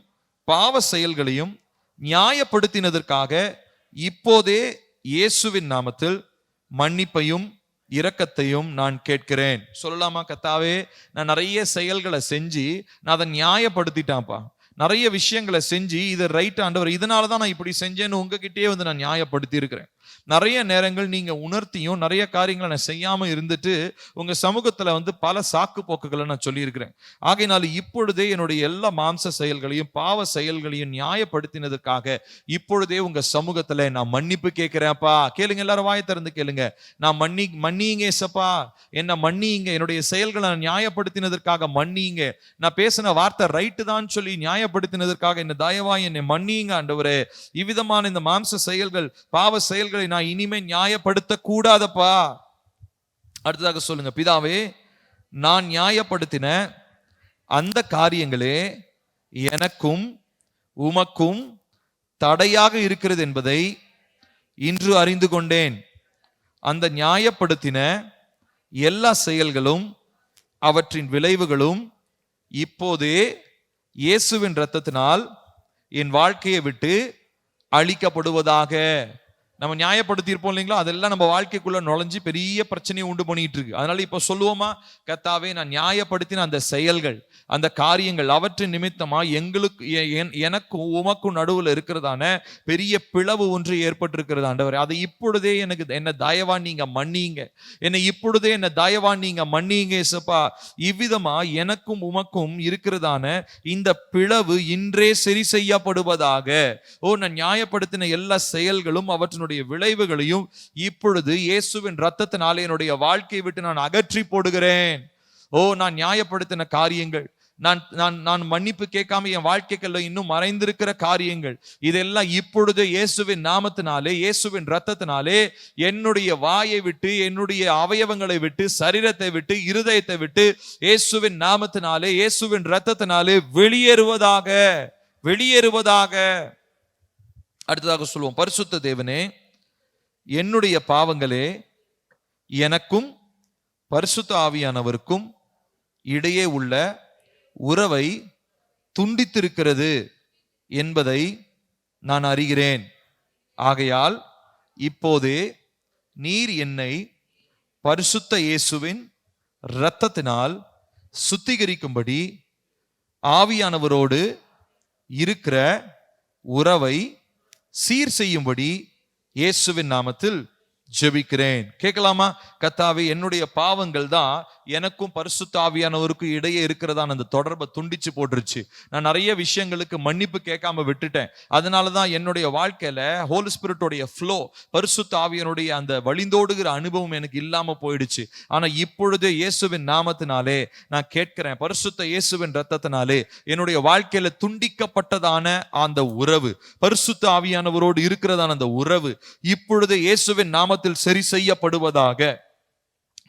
பாவ செயல்களையும் நியாயப்படுத்தினதற்காக இப்போதே இயேசுவின் நாமத்தில் மன்னிப்பையும் இரக்கத்தையும் நான் கேட்கிறேன். சொல்லலாமா? கர்த்தாவே, நான் நிறைய செயல்களை செஞ்சு நான் அதை நியாயப்படுத்திட்டான்ப்பா. நிறைய விஷயங்களை செஞ்சு இது ரைட் ஆண்டவர், இதனாலதான் நான் இப்படி செஞ்சேன்னு உங்ககிட்டயே நான் நியாயப்படுத்தி இருக்கிறேன். நிறைய நேரங்கள் நீங்க உணர்த்தியும் நிறைய காரியங்களை நான் செய்யாம இருந்துட்டு உங்க சமூகத்துல பல சாக்கு போக்குகளை நான் சொல்லி இருக்கிறேன். ஆகையினால இப்பொழுதே என்னுடைய எல்லா மாம்ச செயல்களையும் பாவ செயல்களையும் நியாயப்படுத்தினதுக்காக இப்பொழுதே உங்க சமூகத்துல நான் மன்னிப்பு கேட்கிறேன்ப்பா. கேளுங்க, எல்லாரும் வாயை திறந்து கேளுங்க. நான் மன்னிங்க ஏசப்பா, என்ன மன்னிங்க, என்னுடைய செயல்களை நான் நியாயப்படுத்தினதற்காக மன்னிங்க, நான் பேசின வார்த்தை ரைட்டு தான் சொல்லி நியாயப்படுத்தினதற்காக என்ன தயவாய் என்னை மன்னிங்க ஆண்டவரே. இவ்விதமான இந்த மாம்ச செயல்கள் பாவ செயல்களை நான் இனிமே நியாயப்படுத்த கூடாதப்பா. அடுத்ததாக சொல்லுங்க, பிதாவே, நான் நியாயப்படுத்தின அந்த காரியங்களே எனக்கும் உமக்கும் தடையாக இருக்கிறது என்பதை இன்று அறிந்து கொண்டேன். அந்த நியாயப்படுத்தின எல்லா செயல்களும் அவற்றின் விளைவுகளும் இப்போதே இயேசுவின் இரத்தத்தினால் என் வாழ்க்கையை விட்டு அழிக்கப்படுவதாக. நம்ம நியாயப்படுத்தி இருப்போம் இல்லைங்களா, அதெல்லாம் நம்ம வாழ்க்கைக்குள்ள நுழைஞ்சு பெரிய பிரச்சனையை உண்டு பண்ணிட்டு இருக்கு. அதனால இப்ப சொல்லுவோமா, கர்த்தாவே நான் நியாயப்படுத்தின அந்த செயல்கள், அந்த காரியங்கள், அவற்றின் நிமித்தமா எங்களுக்கு எனக்கும் உமக்கும் நடுவில் இருக்கிறதான பெரிய பிளவு ஒன்று ஏற்பட்டிருக்கிறது ஆண்டவரே. அதை இப்பொழுதே என்ன தயவா நீங்க மன்னிங்க, என்னை இப்பொழுதே என்ன தயவா நீங்க மன்னிங்க இயேசுப்பா. இவ்விதமா எனக்கும் உமக்கும் இருக்கிறதான இந்த பிளவு இன்றே சரி செய்யப்படுவதாக. நான் நியாயப்படுத்தின எல்லா செயல்களும் அவற்றினுடைய விளைவுகளையும் இப்பொழுது இயேசுவின் இரத்தத்தினாலே என்னுடைய வாழ்க்கையை விட்டு நான் அகற்றி போடுகிறேன். நான் நியாயப்படுத்தின காரியங்கள், நான் மன்னிப்பு கேட்காம என் வாழ்க்கைக்குள்ள இன்னும் மறைந்திருக்கிற காரியங்கள், இதெல்லாம் இப்பொழுது இயேசுவின் நாமத்தினாலே, இயேசுவின் இரத்தத்தினாலே என்னுடைய வாயை விட்டு, என்னுடைய அவயவங்களை விட்டு, சரீரத்தை விட்டு, இருதயத்தை விட்டு இயேசுவின் நாமத்தினாலே, இயேசுவின் இரத்தத்தினாலே வெளியேறுவதாக, வெளியேறுவதாக. அடுத்ததாக சொல்லுவோம், பரிசுத்த தேவனே, என்னுடைய பாவங்களே எனக்கும் பரிசுத்த ஆவியானவருக்கும் இடையே உள்ள உறவை துண்டித்திருக்கிறது என்பதை நான் அறிகிறேன். ஆகையால் இப்போதே நீர் என்னை பரிசுத்த இயேசுவின் இரத்தத்தினால் சுத்திகரிக்கும்படி ஆவியானவரோடு இருக்கிற உறவை சீர் செய்யும்படி இயேசுவின் நாமத்தில் ஜெபிக்கிறேன். கேட்கலாமா? கர்த்தாவே, என்னுடைய பாவங்கள் தான் எனக்கும் பரிசுத்த ஆவியானவருக்கும் இடையே இருக்கிறதான அந்த தொடர்பை துண்டிச்சு போட்டுருச்சு. நான் நிறைய விஷயங்களுக்கு மன்னிப்பு கேட்காம விட்டுட்டேன். அதனாலதான் என்னுடைய வாழ்க்கையில ஹோலி ஸ்பிரிட்டோடைய ஃப்ளோ, பரிசுத்த ஆவியானுடைய அந்த வழிந்தோடுகிற அனுபவம் எனக்கு இல்லாம போயிடுச்சு. ஆனா இப்பொழுது இயேசுவின் நாமத்தினாலே நான் கேட்கிறேன், பரிசுத்த இயேசுவின் இரத்தத்தினாலே என்னுடைய வாழ்க்கையில துண்டிக்கப்பட்டதான அந்த உறவு, பரிசுத்த ஆவியானவரோடு இருக்கிறதான அந்த உறவு இப்பொழுது இயேசுவின் நாமத்தில் சரி செய்யப்படுவதாக.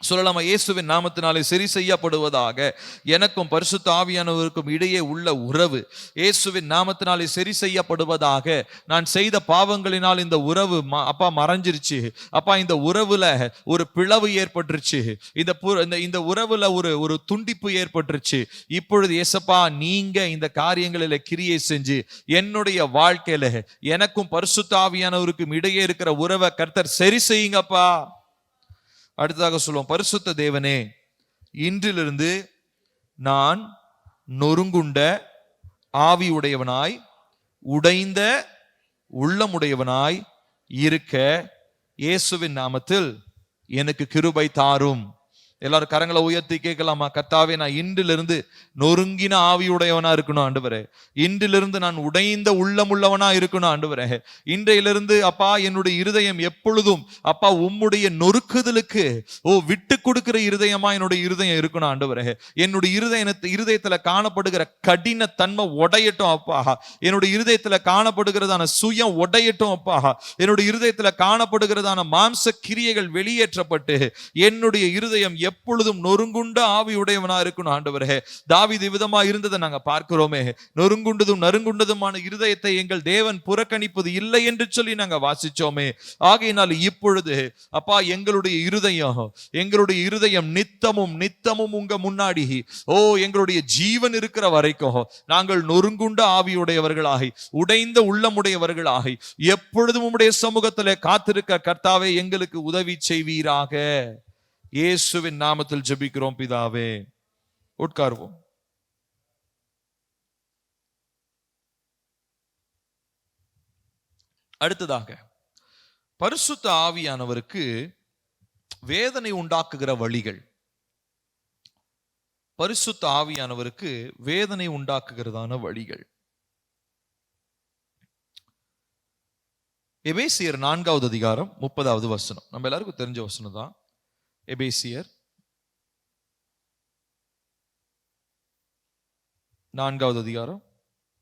சொல்லலாமா? இயேசுவின் நாமத்தினாலே சரி செய்யப்படுவதாக. எனக்கும் பரிசுத்த ஆவியானவருக்கும் இடையே உள்ள உறவு இயேசுவின் நாமத்தினாலே சரி செய்யப்படுவதாக. நான் செய்த பாவங்களினால் இந்த உறவு அப்பா மறைஞ்சிருச்சு. அப்பா, இந்த உறவுல ஒரு பிளவு ஏற்பட்டுருச்சு. இந்த உறவுல ஒரு துண்டிப்பு ஏற்பட்டுருச்சு. இப்பொழுது இயேசப்பா, நீங்க இந்த காரியங்களில கிரியை செஞ்சு என்னுடைய வாழ்க்கையில எனக்கும் பரிசுத்த ஆவியானவருக்கும் இடையே இருக்கிற உறவை கர்த்தர் சரி செய்யுங்கப்பா. அடுத்ததாக சொல்லுவோம், பரிசுத்த தேவனே, இன்றிலிருந்து நான் நொறுங்குண்ட ஆவி உடையவனாய், உடைந்த உள்ளமுடையவனாய் இருக்க இயேசுவின் நாமத்தில் எனக்கு கிருபை தாரும். எல்லாரும் கரங்களை உயர்த்தி கேட்கலாமா? கர்த்தாவே, நான் இன்றிலிருந்து நொறுங்கின ஆவியுடையவனா இருக்கணும் ஆண்டவரே. இன்றிலிருந்து நான் உடைந்த உள்ளமுள்ளவனா இருக்கணும் ஆண்டவரே. இன்றையிலிருந்து அப்பா, என்னுடைய இருதயம் எப்பொழுதும் அப்பா உம்முடைய நொறுக்குதலுக்கு விட்டு கொடுக்கிற இருதயமா என்னுடைய இருதயம் இருக்கணும் ஆண்டவரே. என்னுடைய இருதயத்துல காணப்படுகிற கடின தன்மை உடையட்டும் அப்பா. என்னுடைய இருதயத்துல காணப்படுகிறதான சுயம் உடையட்டும் அப்பா. என்னுடைய இருதயத்துல காணப்படுகிறதான மாம்ச கிரியைகள் வெளியேற்றப்பட்டு என்னுடைய இருதயம் எப்பொழுதும் நொறுங்குண்ட ஆவியுடையவனா இருக்கணும் ஆண்டவரே. தாவீது விதமா இருந்ததை நாங்க பார்க்கிறோமே. நொறுங்குண்டதும் நறுங்குண்டதுமான இருதயத்தை எங்கள் தேவன் புறக்கணிப்பது இல்லை என்று சொல்லி நாங்க வாசிச்சோமே. ஆகையினால் இப்பொழுது அப்பா, எங்களுடைய இருதயம் நித்தமும் நித்தமும் உங்க முன்னாடி எங்களுடைய ஜீவன் இருக்கிற வரைக்கும் நாங்கள் நொறுங்குண்ட ஆவியுடையவர்களாகி, உடைந்த உள்ளமுடையவர்களாகி எப்பொழுதும் உம்முடைய சமூகத்திலே காத்திருக்க கர்த்தாவே எங்களுக்கு உதவி செய்வீராக. இயேசுவின் நாமத்தில் ஜெபிக்கிறோம் பிதாவே. உட்காருவோம். அடுத்ததாக, பரிசுத்த ஆவியானவருக்கு வேதனை உண்டாக்குகிற வழிகள். பரிசுத்த ஆவியானவருக்கு வேதனை உண்டாக்குகிறதான வழிகள். எபேசியர் 4வது அதிகாரம் 30வது வசனம். நம்ம எல்லாருக்கும் தெரிஞ்ச வசனம் தான். எபேசியர் 4வது அதிகாரம்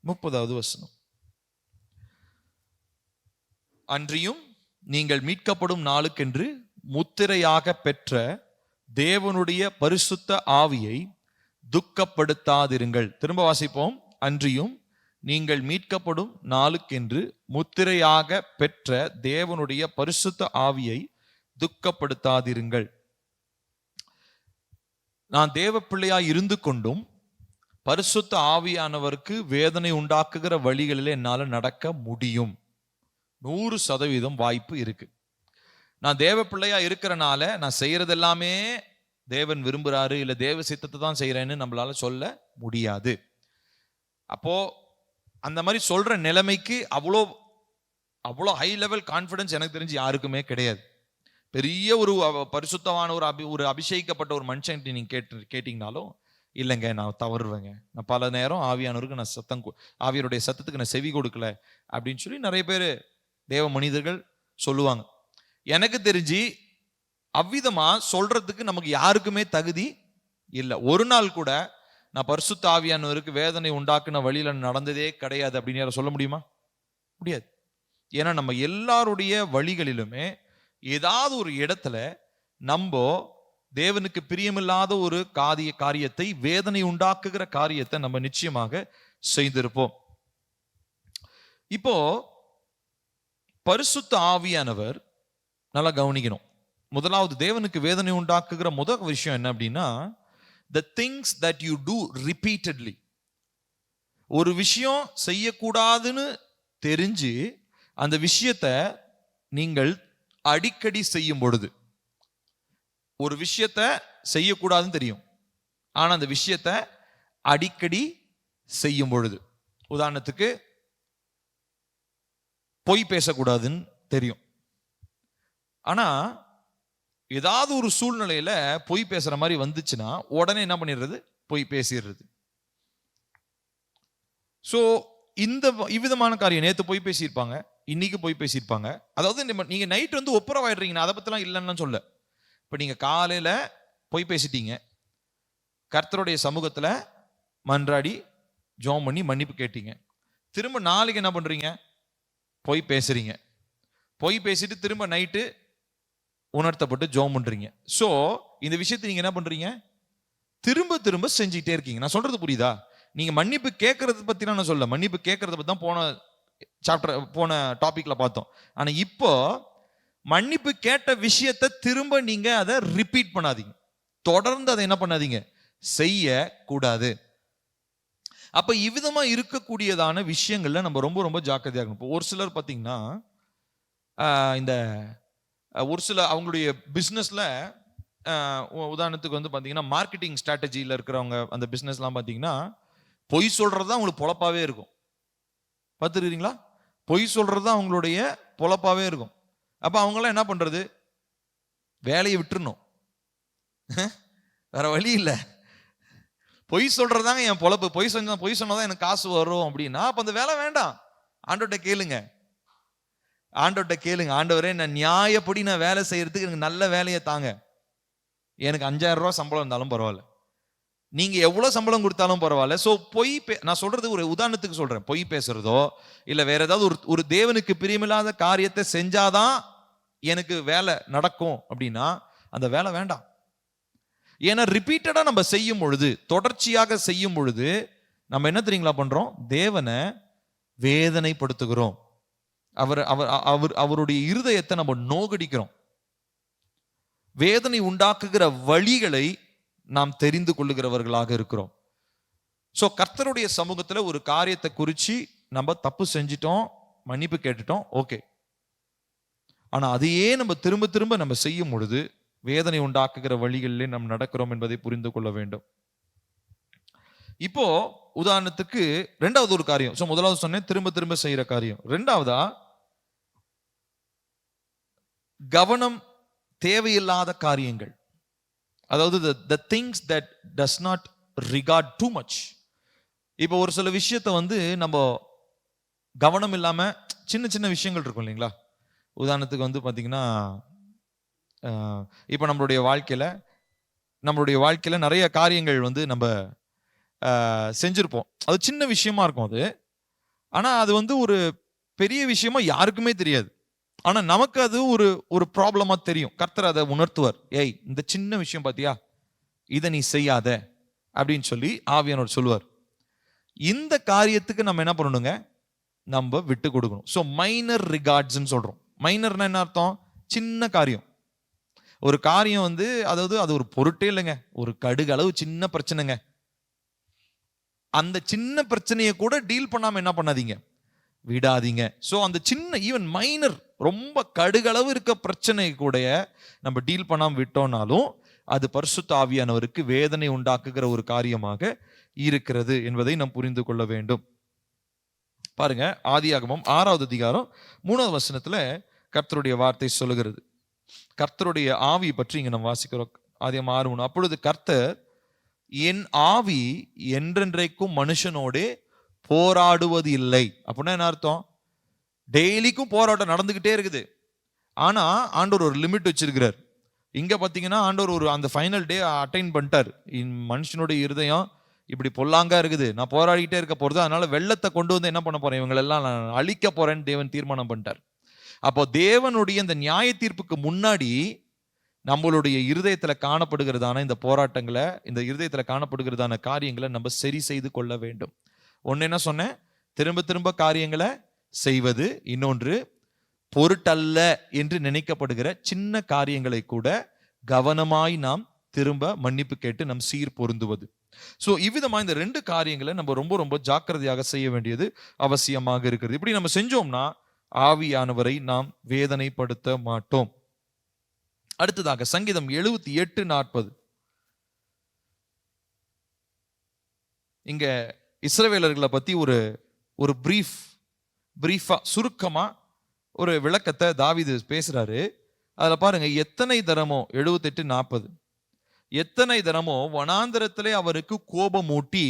30வது வசனம். அன்றியும் நீங்கள் மீட்கப்படும் நாளுக்கென்று முத்திரையாக பெற்ற தேவனுடைய பரிசுத்த ஆவியை துக்கப்படுத்தாதிருங்கள். திரும்ப வாசிப்போம். அன்றியும் நீங்கள் மீட்கப்படும் நாளுக்கென்று முத்திரையாக பெற்ற தேவனுடைய பரிசுத்த ஆவியை துக்கப்படுத்தாதிருங்கள். நான் தேவ பிள்ளையாய் இருந்து கொண்டும் பரிசுத்த ஆவியானவருக்கு வேதனை உண்டாக்குகிற வழிகளில் என்னால நடக்க முடியும். 100% வாய்ப்பு இருக்கு. நான் தேவ பிள்ளையா இருக்கிறனால நான் செய்யறது எல்லாமே தேவன் விரும்புறாரு, இல்ல தேவ சித்தத்தை தான் செய்யறேன்னு நம்மளால சொல்ல முடியாது. அப்போ அந்த மாதிரி சொல்ற நிலைமைக்கு அவ்வளோ ஹை லெவல் கான்ஃபிடன்ஸ் எனக்கு தெரிஞ்சு யாருக்குமே கிடையாது. பெரிய ஒரு பரிசுத்தமான ஒரு அபிஷேகிக்கப்பட்ட ஒரு மனுஷன் நீங்க கேட்டீங்கனாலும், இல்லைங்க நான் தவறுவேங்க, நான் பல நேரம் ஆவியானவருக்கு நான் ஆவியருடைய சத்தத்துக்கு நான் செவி கொடுக்கல அப்படின்னு சொல்லி நிறைய பேர் தேவ மனிதர்கள் சொல்லுவாங்க. எனக்கு தெரிஞ்சு அவ்விதமா சொல்றதுக்கு நமக்கு யாருக்குமே தகுதி இல்லை. ஒரு நாள் கூட நான் பரிசுத்த ஆவியானவருக்கு வேதனை உண்டாக்குன வழியில நடந்ததே கிடையாது அப்படின்னு யாரும் சொல்ல முடியுமா? முடியாது. ஏன்னா நம்ம எல்லாருடைய வழிகளிலுமே ஏதாவது ஒரு இடத்துல நம்ம தேவனுக்கு பிரியமில்லாத ஒரு காரியத்தை, வேதனை உண்டாக்குகிற காரியத்தை நம்ம நிச்சயமாக செய்திருப்போம். இப்போ பரிசுத்த ஆவியானவர் நல்லா கவனிக்கணும். முதலாவது தேவனுக்கு வேதனை உண்டாக்குகிற முதல் விஷயம் என்ன அப்படின்னா, the things that you do repeatedly. ஒரு விஷயம் செய்யக்கூடாதுன்னு தெரிஞ்சு அந்த விஷயத்தை நீங்கள் அடிக்கடி செய்யும் பொழுது, ஒரு விஷயத்தை செய்யக்கூடாதுன்னு தெரியும், ஆனா அந்த விஷயத்தை அடிக்கடி செய்யும் பொழுது, உதாரணத்துக்கு பொய் பேசக்கூடாதுன்னு தெரியும், ஆனா ஏதாவது ஒரு சூழ்நிலையில பொய் பேசுற மாதிரி வந்துச்சுன்னா உடனே என்ன பண்ணிடுறது? பொய் பேசிடுறது. ஸோ இவ்விதமான காரியம், நேற்று பொய் பேசியிருப்பாங்க, இன்னைக்கு பொய் பேசியிருப்பாங்க. அதாவது நீங்க நைட் வந்து ஒப்புரவாயிடுறீங்க, அதை பத்திலாம் இல்லைன்னு சொல்ல. இப்ப நீங்க காலையில பொய் பேசிட்டீங்க, கர்த்தருடைய சமூகத்துல மன்றாடி ஜெபம் பண்ணி மன்னிப்பு கேட்டீங்க, திரும்ப நாளைக்கு என்ன பண்றீங்க? பொய் பேசுறீங்க, பொய் பேசிட்டு திரும்ப நைட்டு உணர்த்தப்பட்டு ஜெபம் பண்றீங்க. சோ இந்த விஷயத்தை நீங்க என்ன பண்றீங்க? திரும்ப திரும்ப செஞ்சுக்கிட்டே இருக்கீங்க. நான் சொல்றது புரியுதா? நீங்க மன்னிப்பு கேட்கறத பத்தி நான் சொல்ல, மன்னிப்பு கேட்கறத பத்தி தான் போன டாபிக்ல பார்த்தோம். ஆனா இப்போ மன்னிப்பு கேட்ட விஷயத்தை திரும்ப நீங்க அதை ரிப்பீட் பண்ணாதீங்க, தொடர்ந்து அதை என்ன பண்ணாதீங்க? செய்ய கூடாது. அப்ப இவ்விதமா இருக்கக்கூடியதான விஷயங்கள்ல நம்ம ரொம்ப ரொம்ப ஜாக்கிரதையா இருக்கணும். இப்போ ஒரு சிலர் பார்த்தீங்கன்னா, இந்த ஒரு சில அவங்களுடைய பிஸ்னஸ்ல, உதாரணத்துக்கு வந்து பார்த்தீங்கன்னா மார்க்கெட்டிங் ஸ்ட்ராட்டஜியில் இருக்கிறவங்க, அந்த பிஸ்னஸ்லாம் பார்த்தீங்கன்னா பொய் சொல்றது தான் அவங்களுக்கு பொழப்பாவே இருக்கும். பார்த்துருக்கீங்களா? பொய் சொல்றது தான் அவங்களுடைய பொழப்பாவே இருக்கும். அப்போ அவங்களாம் என்ன பண்றது? வேலையை விட்டுறணும், வேற வழி இல்லை. பொய் சொல்றதாங்க என் பொழப்பு, பொய் சொன்னதான் எனக்கு காசு வரும் அப்படின்னா அப்ப அந்த வேலை வேண்டாம். ஆண்டவர்கிட்ட கேளுங்க, ஆண்டவரே நான் நியாயப்படி நான் வேலை செய்யறதுக்கு எனக்கு நல்ல வேலையை தாங்க, எனக்கு 5000 ரூபாய் சம்பளம் இருந்தாலும் பரவாயில்ல, நீங்க எவ்வளவு சம்பளம் கொடுத்தாலும் பரவாயில்ல. சோ நான் சொல்றது ஒரு உதாரணத்துக்கு சொல்றேன். பொய் பேசுறதோ இல்ல வேற ஏதாவது ஒரு தேவனுக்கு பிரியமில்லாத காரியத்தை செஞ்சாதான் எனக்கு வேலை நடக்கும் அப்படின்னா அந்த வேலை வேண்டாம். ஏன்னா ரிப்பீட்டடா நம்ம செய்யும் பொழுது, தொடர்ச்சியாக செய்யும் பொழுது நம்ம என்ன தெரியுங்களா பண்றோம்? தேவனை வேதனைப்படுத்துகிறோம். அவருடைய இருதயத்தை நம்ம நோகடிக்கிறோம். வேதனை உண்டாக்குகிற வழிகளை நாம் தெரிந்து கொள்ளுகிறவர்களாக இருக்கிறோம். சோ கர்த்தருடைய சமூகத்துல ஒரு காரியத்தை குறிச்சு நம்ம தப்பு செஞ்சிட்டோம், மன்னிப்பு கேட்டுட்டோம், ஓகே. ஆனா அதையே நம்ம திரும்ப திரும்ப நம்ம செய்யும் பொழுது வேதனை உண்டாக்குகிற வழிகளிலே நாம் நடக்கிறோம் என்பதை புரிந்து கொள்ள வேண்டும். இப்போ உதாரணத்துக்கு ரெண்டாவது ஒரு காரியம். சோ முதலாவது சொன்னேன் திரும்ப திரும்ப செய்யற காரியம். ரெண்டாவதா கவனம் தேவையில்லாத காரியங்கள். அதாவது the things that does not regard too much. இப்போ ஒரு சில விஷயத்தை வந்து நம்ம கவனம் இல்லாம சின்ன சின்ன விஷயங்கள் இருக்கும் இல்லைங்களா? உதாரணத்துக்கு வந்து பாத்தீங்கன்னா, இப்போ நம்மளுடைய வாழ்க்கையில நிறைய காரியங்கள் வந்து நம்ம செஞ்சிருப்போம். அது சின்ன விஷயமா இருக்கும் அது, ஆனா அது வந்து ஒரு பெரிய விஷயமா யாருக்குமே தெரியாது. ஆனா நமக்கு அது ஒரு ப்ராப்ளமா தெரியும். கர்த்தர் அதை உணர்த்துவார். ஏய், இந்த சின்ன விஷயம் பாத்தியா, இதை நீ செய்யாத அப்படின்னு சொல்லி ஆவியானவர் சொல்லுவார். இந்த காரியத்துக்கு நம்ம என்ன பண்ணணுங்க, நம்ம விட்டு கொடுக்கணும். ஸோ மைனர் ரிகார்ட்ஸ்ன்னு சொல்றோம். மைனர்னா என்ன அர்த்தம்? சின்ன காரியம். ஒரு காரியம் அதாவது அது ஒரு பொருட்டே இல்லைங்க, ஒரு கடுகு அளவு சின்ன பிரச்சனைங்க. அந்த சின்ன பிரச்சனையை கூட டீல் பண்ணாம என்ன பண்ணாதீங்க, விடாதீங்க. ஸோ அந்த சின்ன ஈவன் மைனர் ரொம்ப கடுகளவு இருக்க பிரச்சனை கூட நம்ம டீல் பண்ணாம விட்டோம்னாலும் அது பரிசுத்த ஆவியானவருக்கு வேதனை உண்டாக்குகிற ஒரு காரியமாக இருக்கிறது என்பதை நாம் புரிந்து கொள்ள வேண்டும். பாருங்க, ஆதியாகமம் 6வது அதிகாரம் 3வது வசனத்துல கர்த்தருடைய வார்த்தை சொல்லுகிறது. கர்த்தருடைய ஆவி பற்றி இங்க நம்ம வாசிக்கிறோம். ஆதியாகமம் 6:3. அப்பொழுது கர்த்தர், என் ஆவி என்றென்றைக்கும் மனுஷனோடே போராடுவது இல்லை. அப்படின்னா என்ன அர்த்தம்? டெய்லிக்கும் போராட்டம் நடந்துகிட்டே இருக்குது. ஆனா ஆண்டவர் ஒரு லிமிட் வச்சிருக்கிறார். இங்க பாத்தீங்கன்னா ஆண்டவர் அந்த ஃபைனல் டே அட்டைன் பண்ணிட்டார். மனுஷனுடைய இருதயம் இப்படி பொல்லாங்கா இருக்குது, நான் போராடிக்கிட்டே இருக்க போறது, அதனால வெள்ளத்தை கொண்டு வந்து என்ன பண்ண போறேன், இவங்களெல்லாம் நான் அழிக்க போறேன்னு தேவன் தீர்மானம் பண்ணிட்டார். அப்போ தேவனுடைய இந்த நியாய தீர்ப்புக்கு முன்னாடி நம்மளுடைய இருதயத்துல காணப்படுகிறதான இந்த போராட்டங்களை, இந்த இருதயத்துல காணப்படுகிறதான காரியங்களை நம்ம சரி செய்து கொள்ள வேண்டும். ஒன்னு என்ன சொன்னேன், திரும்ப திரும்ப காரியங்களை செய்வது. இன்னொன்று, பொருட்டல்ல என்று நினைக்கப்படுகிற சின்ன காரியங்களை கூட கவனமாய் நாம் திரும்ப மன்னிப்பு கேட்டு நம் சீர் பொருந்துவது. ஸோ இவ்விதமா இந்த 2 காரியங்களை நம்ம ரொம்ப ரொம்ப ஜாக்கிரதையாக செய்ய வேண்டியது அவசியமாக இருக்கிறது. இப்படி நம்ம செஞ்சோம்னா ஆவியானவரை நாம் வேதனைப்படுத்த மாட்டோம். அடுத்ததாக சங்கீதம் 78:40. இங்க இஸ்ரவேலர்களை பத்தி ஒரு பிரீஃபா சுருக்கமா ஒரு விளக்கத்தை தாவீது பேசுறாரு. அதுல பாருங்க, எத்தனை தரமோ 78:40, எத்தனை தரமோ வனாந்தரத்திலே அவருக்கு கோபமூட்டி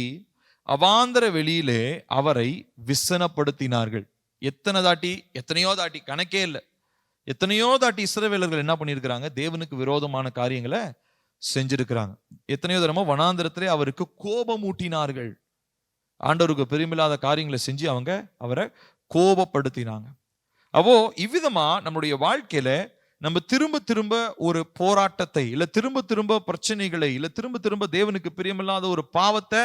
அவாந்தர வெளியிலே அவரை விசனப்படுத்தினார்கள். எத்தனையோ தாட்டி கணக்கே இல்லை. எத்தனையோ தாட்டி இஸ்ரவேலர்கள் என்ன பண்ணியிருக்கிறாங்க, தேவனுக்கு விரோதமான காரியங்களை செஞ்சிருக்கிறாங்க. எத்தனையோ தரமோ வனாந்தரத்திலே அவருக்கு கோபமூட்டினார்கள். ஆண்டவருக்கு பெருமில்லாத காரியங்களை செஞ்சு அவரை கோபப்படுத்தினாங்க. அப்போ இவ்விதமா நம்முடைய வாழ்க்கையில நம்ம திரும்ப திரும்ப ஒரு போராட்டத்தை, இல்ல திரும்ப திரும்ப பிரச்சனைகளை, இல்ல திரும்ப திரும்ப தேவனுக்கு பிரியமில்லாத ஒரு பாவத்தை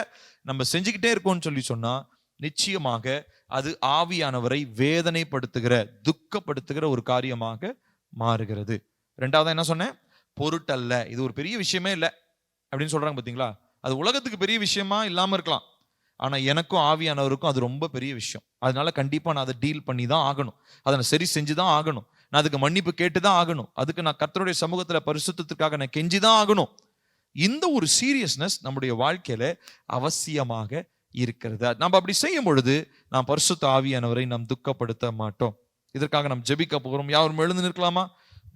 நம்ம செஞ்சுக்கிட்டே இருக்கோம்னு சொன்னா நிச்சயமாக அது ஆவியானவரை வேதனைப்படுத்துகிற, துக்கப்படுத்துகிற ஒரு காரியமாக மாறுகிறது. 2வது என்ன சொன்னேன், பொருட்டல்ல, இது ஒரு பெரிய விஷயமே இல்லை அப்படின்னு சொல்றாங்க பாத்தீங்களா. அது உலகத்துக்கு பெரிய விஷயமா இல்லாம இருக்கலாம், ஆனா எனக்கும் ஆவியானவருக்கும் அது ரொம்ப பெரிய விஷயம். அதனால கண்டிப்பா நான் அதை டீல் பண்ணி தான் ஆகணும், அதை நான் சரி செஞ்சுதான் ஆகணும், நான் அதுக்கு மன்னிப்பு கேட்டுதான் ஆகணும், அதுக்கு நான் கர்த்தருடைய சமூகத்துல பரிசுத்தத்துக்காக நான் கெஞ்சிதான் ஆகணும். இந்த ஒரு சீரியஸ்னஸ் நம்முடைய வாழ்க்கையில அவசியமாக இருக்கிறது. நம்ம அப்படி செய்யும் பொழுது நாம் பரிசுத்த ஆவியானவரை நாம் துக்கப்படுத்த மாட்டோம். இதற்காக நாம் ஜெபிக்க போகிறோம். யாரும் எழுந்து நிற்கலாமா?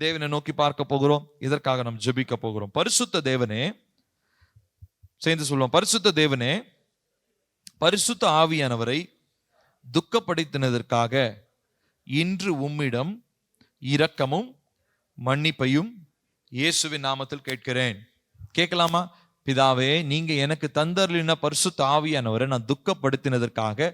தேவனை நோக்கி பார்க்க போகிறோம். இதற்காக நாம் ஜெபிக்க போகிறோம். பரிசுத்த தேவனே, சேர்ந்து சொல்லுவோம், பரிசுத்த தேவனே, பரிசுத்த ஆவியானவரை துக்கப்படுத்தினதற்காக இன்று உம்மிடம் இரக்கமும் மன்னிப்பையும் இயேசுவின் நாமத்தில் கேட்கிறேன். கேட்கலாமா? பிதாவே, நீங்க எனக்கு தந்தருளின பரிசுத்த ஆவியானவரை நான் துக்கப்படுத்தினதற்காக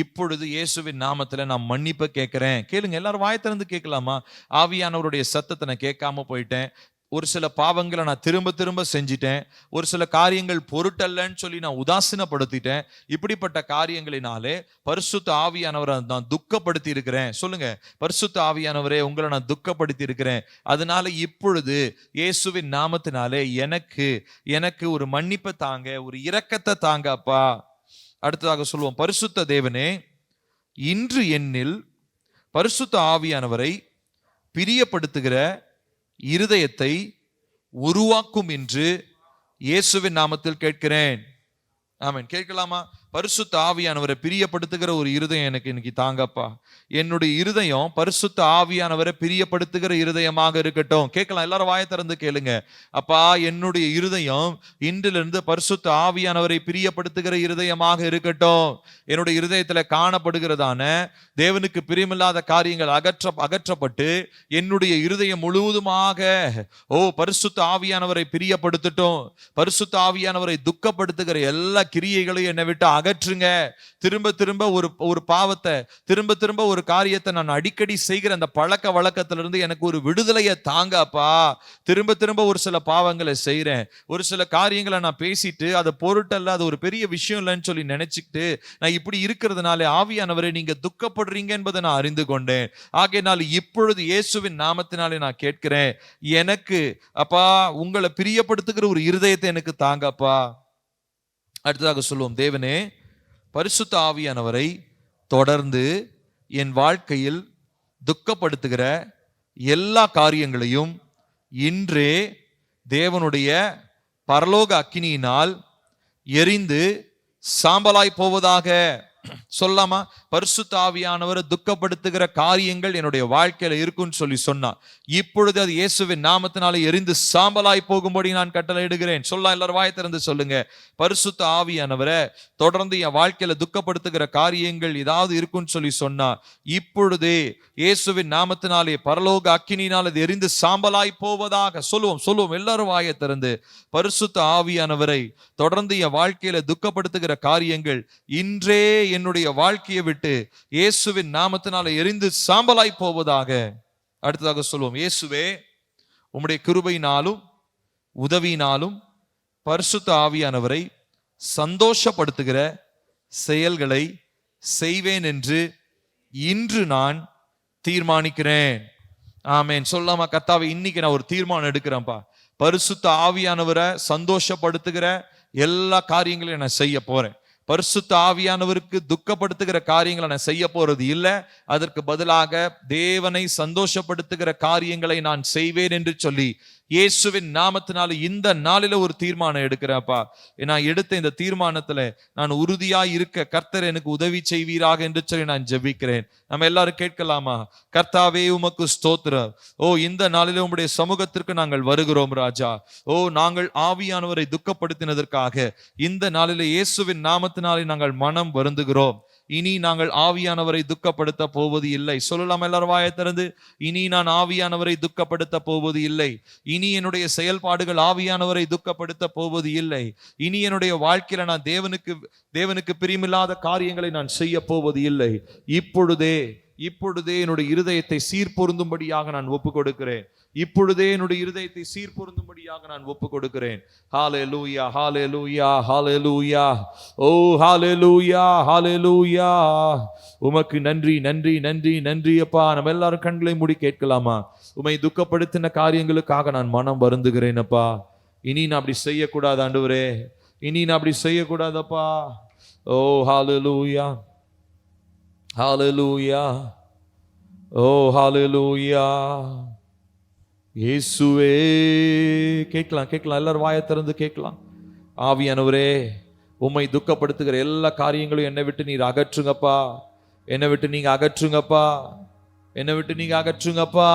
இப்பொழுது இயேசுவின் நாமத்துல நான் மன்னிப்பு கேட்கிறேன். கேளுங்க, எல்லாரும் வாய் திறந்து கேட்கலாமா? ஆவியானவருடைய சத்தத்தை நான் கேட்காம போயிட்டேன், ஒரு சில பாவங்களை நான் திரும்ப திரும்ப செஞ்சிட்டேன், ஒரு சில காரியங்கள் பொருட்டல்லன்னு சொல்லி நான் உதாசீனப்படுத்திட்டேன். இப்படிப்பட்ட காரியங்களினாலே பரிசுத்த ஆவியானவரை நான் துக்கப்படுத்தி இருக்கிறேன். சொல்லுங்க, பரிசுத்த ஆவியானவரே, உங்களை நான் துக்கப்படுத்தி இருக்கிறேன். அதனால இப்பொழுது இயேசுவின் நாமத்தினாலே எனக்கு ஒரு மன்னிப்பை தாங்க, ஒரு இரக்கத்தை தாங்க அப்பா. அடுத்ததாக சொல்லுவோம், பரிசுத்த தேவனே, இன்று என்னில் பரிசுத்த ஆவியானவரை பிரியப்படுத்துகிற இருதயத்தை உருவாக்கும் என்று இயேசுவின் நாமத்தில் கேட்கிறேன். ஆமென். கேட்கலாமா? பரிசுத்த ஆவியானவரை பிரியப்படுத்துகிற ஒரு இருதயம் எனக்கு இன்னைக்கு தாங்கப்பா. என்னுடைய இருதயம் பரிசுத்த ஆவியானவரை பிரியப்படுத்துகிற இருதயமாக இருக்கட்டும். கேட்கலாம், எல்லாரும் வாயை திறந்து கேளுங்க. அப்பா, என்னுடைய இருதயம் இன்றிலிருந்து பரிசுத்த ஆவியானவரை பிரியப்படுத்துகிற இருதயமாக இருக்கட்டும். என்னுடைய இருதயத்துல காணப்படுகிறதான தேவனுக்கு பிரியமில்லாத காரியங்கள் அகற்றப்பட்டு என்னுடைய இருதயம் முழுவதுமாக பரிசுத்த ஆவியானவரை பிரியப்படுத்தட்டும். பரிசுத்த ஆவியானவரை துக்கப்படுத்துகிற எல்லா கிரியைகளையும் என்னை விட்டு அகற்றுங்க. திரும்ப திரும்ப ஒரு பாவத்தை, திரும்ப திரும்ப ஒரு காரியத்தை நான் அடிக்கடி செய்கிற அந்த பழக்க வழக்கத்திலிருந்து எனக்கு ஒரு விடுதலையை தாங்க அப்பா. திரும்ப திரும்ப ஒரு சில பாவங்களை செய்றேன், ஒரு சில காரியங்களை நான் பேசிட்டு அதை பொருட்டல்ல, அது ஒரு பெரிய விஷயம் இல்லைன்னு சொல்லி நினைச்சுக்கிட்டு நான் இப்படி இருக்கிறதுனால ஆவியானவரை நீங்க துக்கப்படுறீங்க என்பதை நான் அறிந்து கொண்டேன். ஆகையினால் இப்பொழுது இயேசுவின் நாமத்தினாலே நான் கேட்கிறேன், எனக்கு அப்பா உங்களை பிரியப்படுத்துகிற ஒரு இருதயத்தை எனக்கு தாங்கப்பா. அடுத்ததாக சொல்லுவோம், தேவனே பரிசுத்த ஆவியானவரை தொடர்ந்து என் வாழ்க்கையில் துக்கப்படுத்துகிற எல்லா காரியங்களையும் இன்றே தேவனுடைய பரலோக அக்கினியினால் எரிந்து சாம்பலாய் போவதாக. சொல்லாமா? பரிசுத்த ஆவியானவர் துக்கப்படுத்துகிற காரியங்கள் என்னுடைய வாழ்க்கையில இருக்குன்னு சொல்லி சொன்னா, இப்பொழுது அது இயேசுவின் நாமத்தினாலே எரிந்து சாம்பலாய் போகும்படி நான் கட்டளையிடுகிறேன். சொல்லலாம், எல்லாரும் வாயை திறந்து சொல்லுங்க. பரிசுத்த ஆவியானவரை தொடர்ந்து என் வாழ்க்கையில துக்கப்படுத்துகிற காரியங்கள் ஏதாவது இருக்குன்னு சொல்லி சொன்னா, இப்பொழுதே இயேசுவின் நாமத்தினாலே பரலோக அக்கினியினால் அது எரிந்து சாம்பலாய் போவதாக. சொல்லுவோம் எல்லாரும் வாயை திறந்து. பரிசுத்த ஆவியானவரை தொடர்ந்து என் வாழ்க்கையில துக்கப்படுத்துகிற காரியங்கள் இன்றே என்னுடைய வாழ்க்கையை விட்டு இயேசுவின் நாமத்தினால எரிந்து சாம்பலாய் போவதாக. அடுத்ததாக சொல்லுவோம், இயேசுவே உம்முடைய கிருபையினாலும் உதவியினாலும் பரிசுத்த ஆவியானவரை சந்தோஷப்படுத்துகிற செயல்களை செய்வேன் என்று இன்று நான் தீர்மானிக்கிறேன். ஆமென். சொல்லாமா? கர்த்தாவே, இன்னைக்கு நான் ஒரு தீர்மானம் எடுக்கிறேன்ப்பா. பரிசுத்த ஆவியானவரை சந்தோஷப்படுத்துகிற எல்லா காரியங்களையும் நான் செய்ய போறேன். பரிசுத்த ஆவியானவருக்கு துக்கப்படுத்துகிற காரியங்களை நான் செய்ய போறது இல்லை, அதற்கு பதிலாக தேவனை சந்தோஷப்படுத்துகிற காரியங்களை நான் செய்வேன் என்று சொல்லி இயேசுவின் நாமத்தினால இந்த நாளில ஒரு தீர்மானம் எடுக்கிறேன்ப்பா. நான் எடுத்த இந்த தீர்மானத்துல நான் உறுதியாய் இருக்க கர்த்தர் எனக்கு உதவி செய்வீராக என்று சொல்லி நான் ஜெபிக்கிறேன். நம்ம எல்லாரும் கேட்கலாமா? கர்த்தாவே உமக்கு ஸ்தோத்திரம். இந்த நாளில உம்முடைய சமூகத்திற்கு நாங்கள் வருகிறோம் ராஜா. நாங்கள் ஆவியானவரை துக்கப்படுத்தினதற்காக இந்த நாளில இயேசுவின் நாமத்தினாலே நாங்கள் மனம் வருந்துகிறோம். இனி நாங்கள் ஆவியானவரை துக்கப்படுத்த போவது இல்லை. சொல்லலாம் எல்லாரும் வாயை திறந்து. இனி நான் ஆவியானவரை துக்கப்படுத்த போவது இல்லை. இனி என்னுடைய செயல்பாடுகள் ஆவியானவரை துக்கப்படுத்த போவது இல்லை. இனி என்னுடைய வாழ்க்கையில நான் தேவனுக்கு பிரியமில்லாத காரியங்களை நான் செய்ய போவது இல்லை. இப்பொழுதே என்னுடைய இருதயத்தை சீர்பொருந்தும்படியாக நான் ஒப்பு கொடுக்கிறேன். இப்பொழுதே என்னுடைய இருதயத்தை சீர்பொருந்தும்படியாக நான் ஒப்பு கொடுக்கிறேன். ஹல்லேலூயா, ஹல்லேலூயா, ஹல்லேலூயா. ஓ ஹல்லேலூயா, ஹல்லேலூயா. உமக்கு நன்றி, நன்றி, நன்றி, நன்றி அப்பா. நம்ம எல்லாரும் கண்களை மூடி கேட்கலாமா? உம்மை துக்கப்படுத்தின காரியங்களுக்காக நான் மனம் வருந்துகிறேன் அப்பா. இனி நான் அப்படி செய்யக்கூடாது ஆண்டவரே, இனி நான் அப்படி செய்யக்கூடாதப்பா. ஓ ஹல்லேலூயா, ஹல்லேலூயா. ஓ ஹல்லேலூயா. இயேசுவே, கேட்கலாம் எல்லாரும் வாயை திறந்து கேட்கலாம். ஆவியானவரே, உம்மை துக்கப்படுத்துகிற எல்லா காரியங்களும் என்னை விட்டு நீர் அகற்றுங்கப்பா. என்னை விட்டு நீங்க அகற்றுங்கப்பா. என்னை விட்டு நீங்க அகற்றுங்கப்பா.